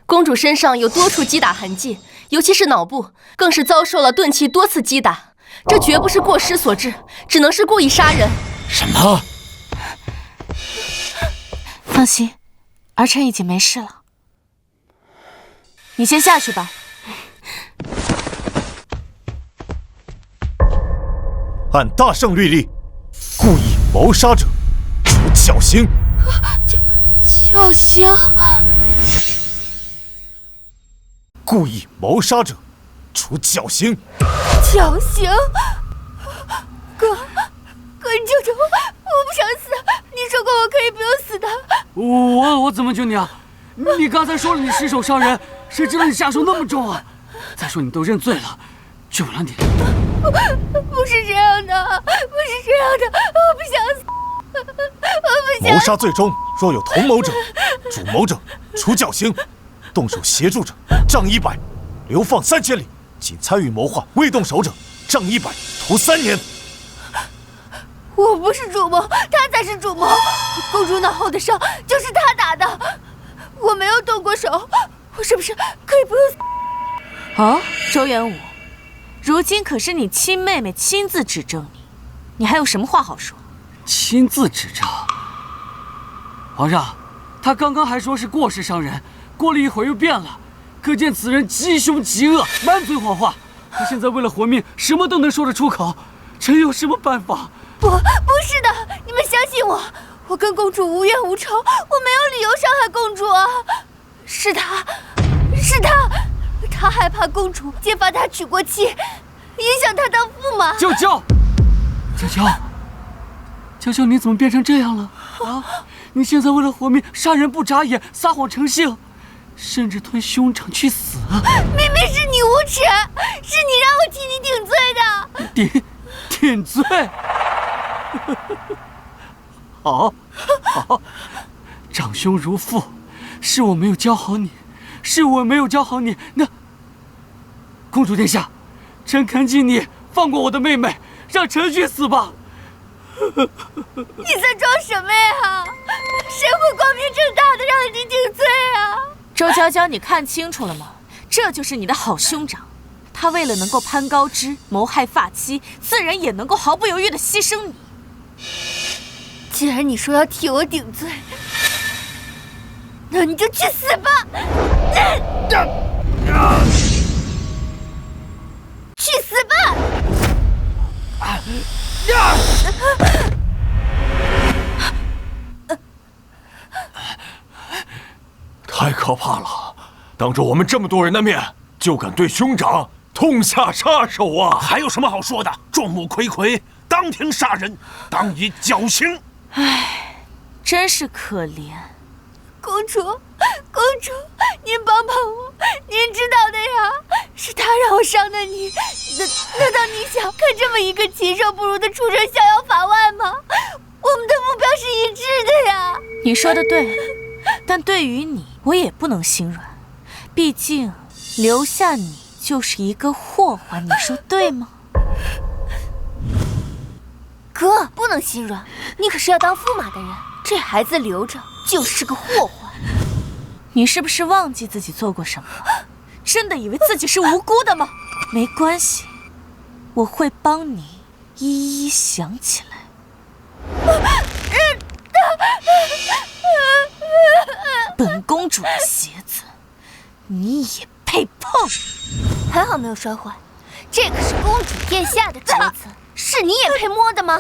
公主身上有多处击打痕迹，尤其是脑部，更是遭受了钝器多次击打。这绝不是过失所致，只能是故意杀人。什么？放心，儿臣已经没事了。你先下去吧。按大圣律例，故意谋杀者处绞刑。绞刑？故意谋杀者处绞刑。绞刑？哥，你救救我！我不想死！你说过我可以不用死的。我怎么救你啊？你刚才说了你失手伤人，谁知道你下手那么重啊？再说你都认罪了，救了你。不是这样的，不是这样的，我不想死，我不想。谋杀罪中若有同谋者，主谋者处绞刑；动手协助者杖100，流放3000里；仅参与谋划未动手者杖100，徒3年。我不是主谋，他才是主谋。公主脑后的伤就是他打的，我没有动过手，我是不是可以不用死？哦，周元武，如今可是你亲妹妹亲自指证你，你还有什么话好说？亲自指证？皇上，他刚刚还说是过失伤人，过了一会儿又变了，可见此人极凶极恶，满嘴谎话。他现在为了活命，什么都能说得出口，臣有什么办法？不是的，你们相信我，我跟公主无冤无仇，我没有理由伤害公主啊！是他，他害怕公主揭发他娶过妻，影响他当驸马。娇娇，你怎么变成这样了啊？你现在为了活命，杀人不眨眼，撒谎成性，甚至吞兄长去死。明明是你无耻，是你让我替你顶罪的。顶罪？好，长兄如父，是我没有教好你，那公主殿下，臣恳请你放过我的妹妹，让臣去死吧。你在装什么呀？谁会光明正大的让你顶罪啊？周娇娇，你看清楚了吗？这就是你的好兄长，他为了能够攀高枝，谋害发妻，自然也能够毫不犹豫的牺牲你。既然你说要替我顶罪，那你就去死吧！去死吧！太可怕了！当着我们这么多人的面，就敢对兄长痛下杀手啊！还有什么好说的？众目睽睽，当庭杀人，当以绞刑。唉，真是可怜。公主，公主，您帮帮我！您知道的呀，是他让我伤的你。难道你想看这么一个禽兽不如的畜生逍遥法外吗？我们的目标是一致的呀。你说的对，但对于你，我也不能心软。毕竟留下你就是一个祸患，你说对吗？哥，不能心软，你可是要当驸马的人，这孩子留着就是个祸患。你是不是忘记自己做过什么了？真的以为自己是无辜的吗？没关系，我会帮你一一想起来。本公主的鞋子，你也配碰？还好没有摔坏，这可是公主殿下的镯子，是你也配摸的吗？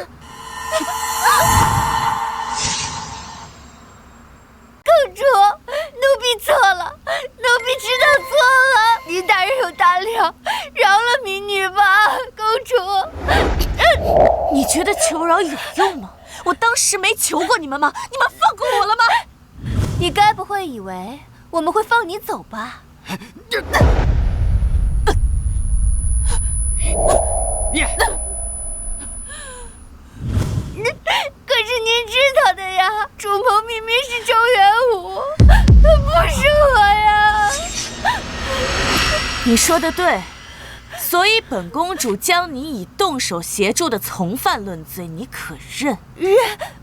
公主，奴婢错了，奴婢知道错了。您大人有大量，饶了民女吧，公主。你觉得求饶有用吗？我当时没求过你们吗？你们放过我了吗？你该不会以为我们会放你走吧？可是您知道的呀，主谋明明是周元武，不是我呀。你说的对，所以本公主将你以动手协助的从犯论罪，你可认？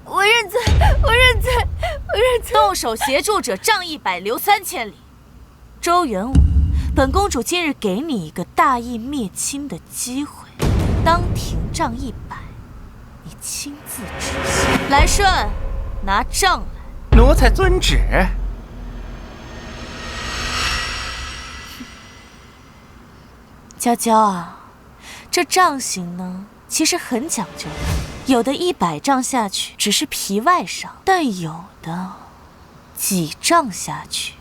我认罪，我认罪，我认罪。动手协助者杖100，流3000里。周元武，本公主今日给你一个大义灭亲的机会，当庭杖100，你亲自执行。来顺，拿杖来。奴才遵旨。娇娇啊，这杖刑呢，其实很讲究的。有的100杖下去只是皮外伤，但有的几杖下去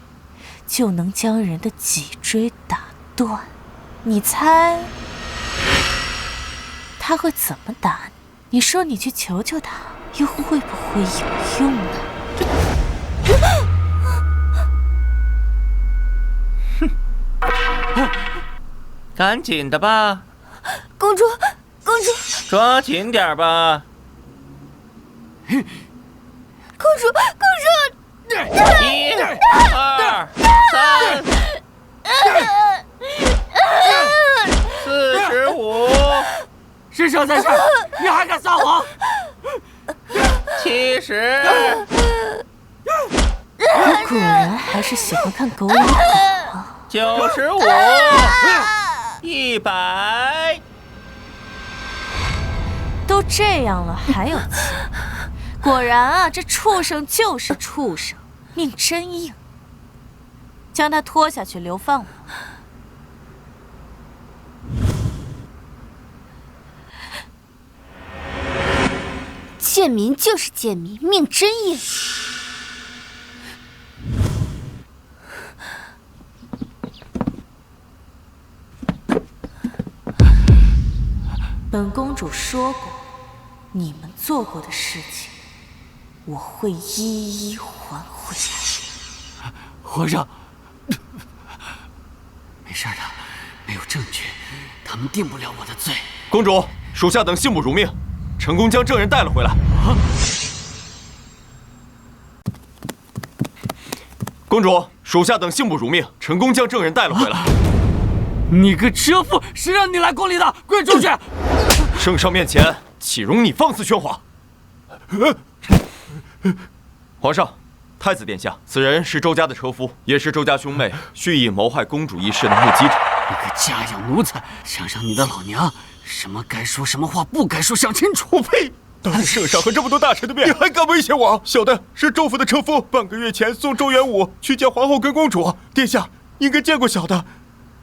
就能将人的脊椎打断。你猜他会怎么打你？你说你去求求他，又会不会有用呢？赶紧的吧，公主，公主，抓紧点吧。公主，公主！1、2、3、45，师兄在这儿，你还敢撒谎？70。你果然还是喜欢看狗咬狗啊！95。100，都这样了还有气？果然啊，这畜生就是畜生，命真硬。将他拖下去，流放我。贱民就是贱民，命真硬。本公主说过，你们做过的事情，我会一一还回来。皇上，没事的，没有证据，他们定不了我的罪。公主，属下等信不如命，成功将证人带了回来。公主，属下等信不如命，成功将证人带了回来。你个车夫，谁让你来宫里的？滚出去！圣上面前，岂容你放肆喧哗！皇上，太子殿下，此人是周家的车夫，也是周家兄妹蓄意谋害公主一事的目击者。你个家养奴才，想想你的老娘，什么该说什么话，不该说，想清楚！我呸！当着圣上和这么多大臣的面，你还敢威胁我？小的是周府的车夫，半个月前送周元武去见皇后跟公主。殿下应该见过小的。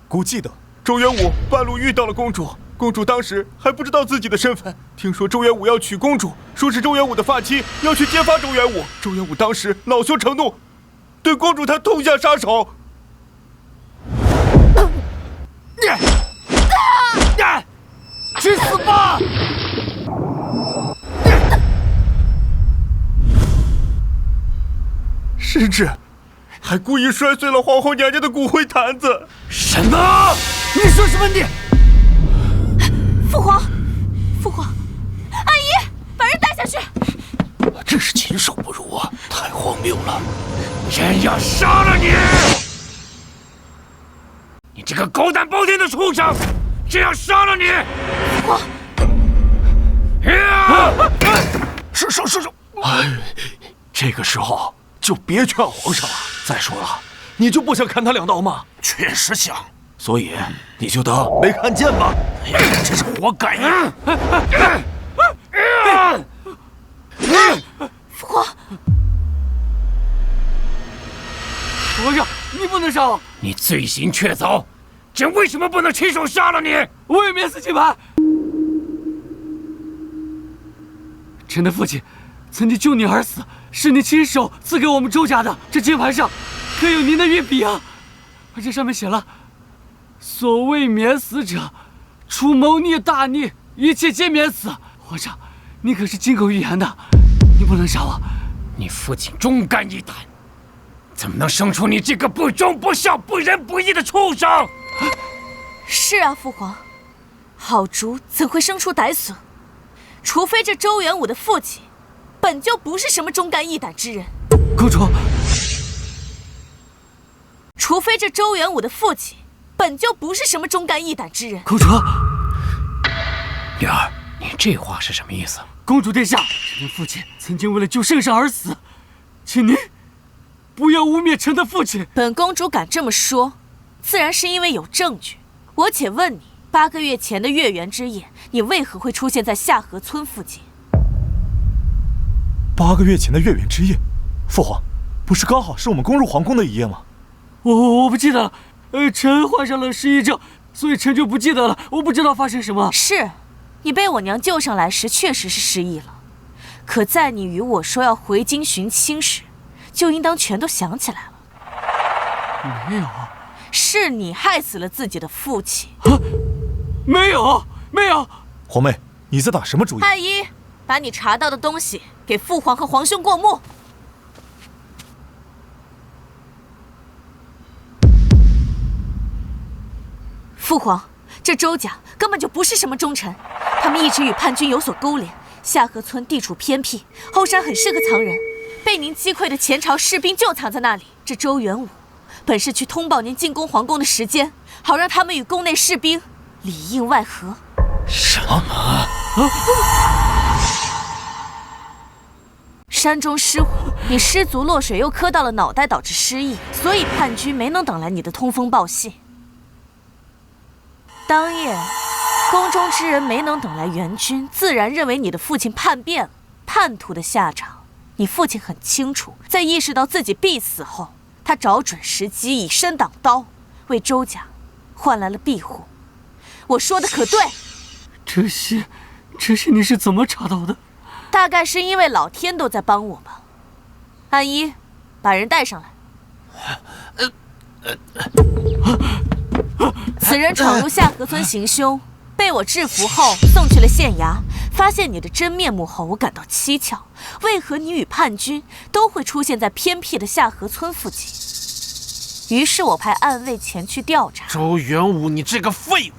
孤记得，周元武半路遇到了公主，公主当时还不知道自己的身份。听说周元武要娶公主，说是周元武的发妻，要去揭发周元武。周元武当时恼羞成怒，对公主他痛下杀手。去死吧！甚至还故意摔碎了皇后娘娘的骨灰坛子。什么？你说什么你？父皇，父皇，阿姨，把人带下去！真是禽兽不如啊！太荒谬了！朕要杀了你！你这个狗胆包天的畜生！朕要杀了你！父皇，是，哎，这个时候就别劝皇上了。再说了，你就不想砍他2刀吗？确实想，所以你就当没看见吧。真是活该呀！父皇，皇上，你不能杀我！你罪行确凿，朕为什么不能亲手杀了你？我有免死金牌。臣的父亲曾经救你而死，是你亲手赐给我们周家的。这金牌上可有您的御笔啊！而这上面写了：所谓免死者，除谋逆大逆，一切皆免死。皇上，你可是金口玉言的，你不能杀我。你父亲忠肝义胆，怎么能生出你这个不忠不孝、不仁不义的畜生？是啊，父皇，好竹怎会生出歹笋？除非这周元武的父亲本就不是什么忠肝义胆之人。公主，除非这周元武的父亲本就不是什么忠肝义胆之人。公主，女儿，你这话是什么意思？公主殿下，臣的父亲曾经为了救圣上而死，请您不要污蔑臣的父亲。本公主敢这么说，自然是因为有证据。我且问你，8个月前的月圆之夜，你为何会出现在下河村附近？8个月前的月圆之夜，父皇，不是刚好是我们攻入皇宫的一夜吗？我不记得了，臣患上了失忆症，所以臣就不记得了，我不知道发生什么。是，你被我娘救上来时确实是失忆了，可在你与我说要回京寻亲时，就应当全都想起来了。没有，是你害死了自己的父亲。没有。皇妹，你在打什么主意？太医，把你查到的东西给父皇和皇兄过目。父皇，这周家根本就不是什么忠臣，他们一直与叛军有所勾连。下河村地处偏僻，后山很适合藏人，被您击溃的前朝士兵就藏在那里。这周元武本是去通报您进攻皇宫的时间，好让他们与宫内士兵里应外合。什么？山中失火，你失足落水又磕到了脑袋，导致失忆，所以叛军没能等来你的通风报信。当夜，宫中之人没能等来援军，自然认为你的父亲叛变了。叛徒的下场，你父亲很清楚。在意识到自己必死后，他找准时机，以身挡刀，为周家换来了庇护。我说的可对？这些你是怎么查到的？大概是因为老天都在帮我吧。安一，把人带上来。此人闯入下河村行凶，被我制服后送去了县衙。发现你的真面目后，我感到蹊跷，为何你与叛军都会出现在偏僻的下河村附近？于是我派暗卫前去调查。周元武，你这个废物，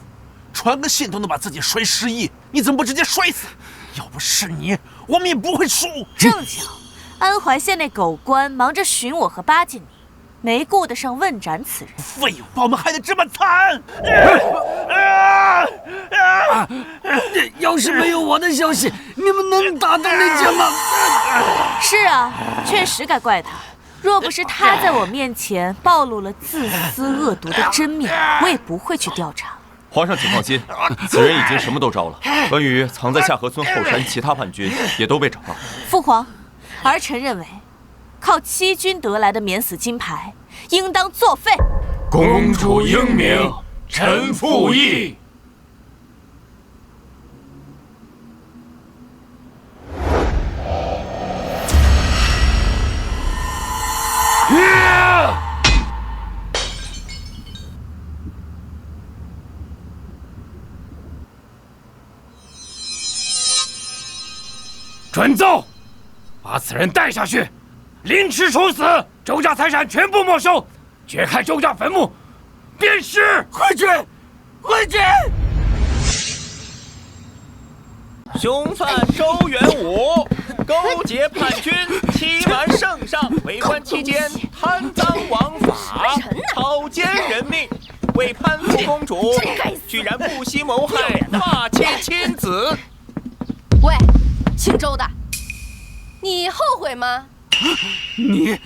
传个信都能把自己摔失忆，你怎么不直接摔死？要不是你，我们也不会输。正巧，安怀县那狗官忙着寻我和巴结你，没顾得上问斩此人。废物，把我们害得这么惨！要是没有我的消息，你们能打到那家吗？是啊，确实该怪他。若不是他在我面前暴露了自私恶毒的真面，我也不会去调查。皇上，请放心，此人已经什么都招了。关于藏在下河村后山其他叛军，也都被找到。父皇，儿臣认为，靠欺君得来的免死金牌，应当作废。公主英明，臣附议。准奏，把此人带下去，凌迟处死，周家财产全部没收，掘开周家坟墓，鞭尸。回去，回去！凶犯周元武勾结叛军，欺瞒圣上，为官期间贪赃枉法，草菅人命，为攀附公主，居然不惜谋害，霸妻亲子。喂，姓周的，你后悔吗？你，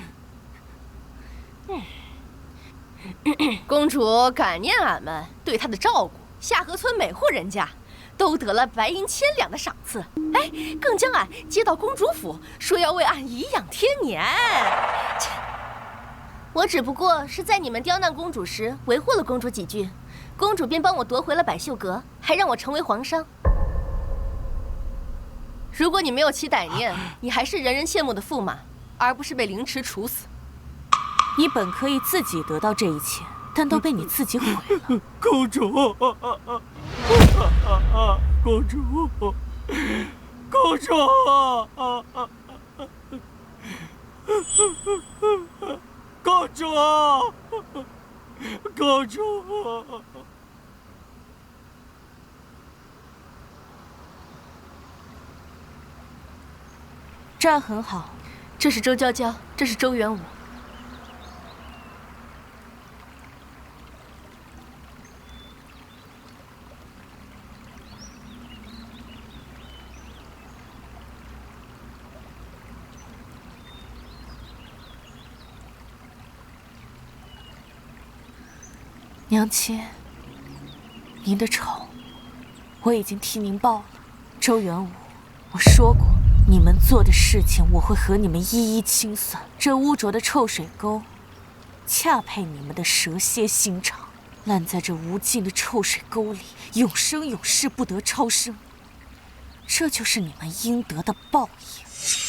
公主感念俺们对她的照顾，下河村每户人家都得了白银1000两的赏赐，哎，更将俺接到公主府，说要为俺颐养天年。我只不过是在你们刁难公主时维护了公主几句，公主便帮我夺回了百秀阁，还让我成为皇商。如果你没有起歹念，你还是人人羡慕的驸马，而不是被凌迟处死。你本可以自己得到这一切，但都被你自己毁了。公主，公主，公主，公主，公主。这样很好。这是周娇娇，这是周元武。娘亲，您的仇我已经替您报了。周元武，我说过。你们做的事情，我会和你们一一清算。这污浊的臭水沟，恰配你们的蛇蝎心肠，烂在这无尽的臭水沟里，永生永世不得超生。这就是你们应得的报应。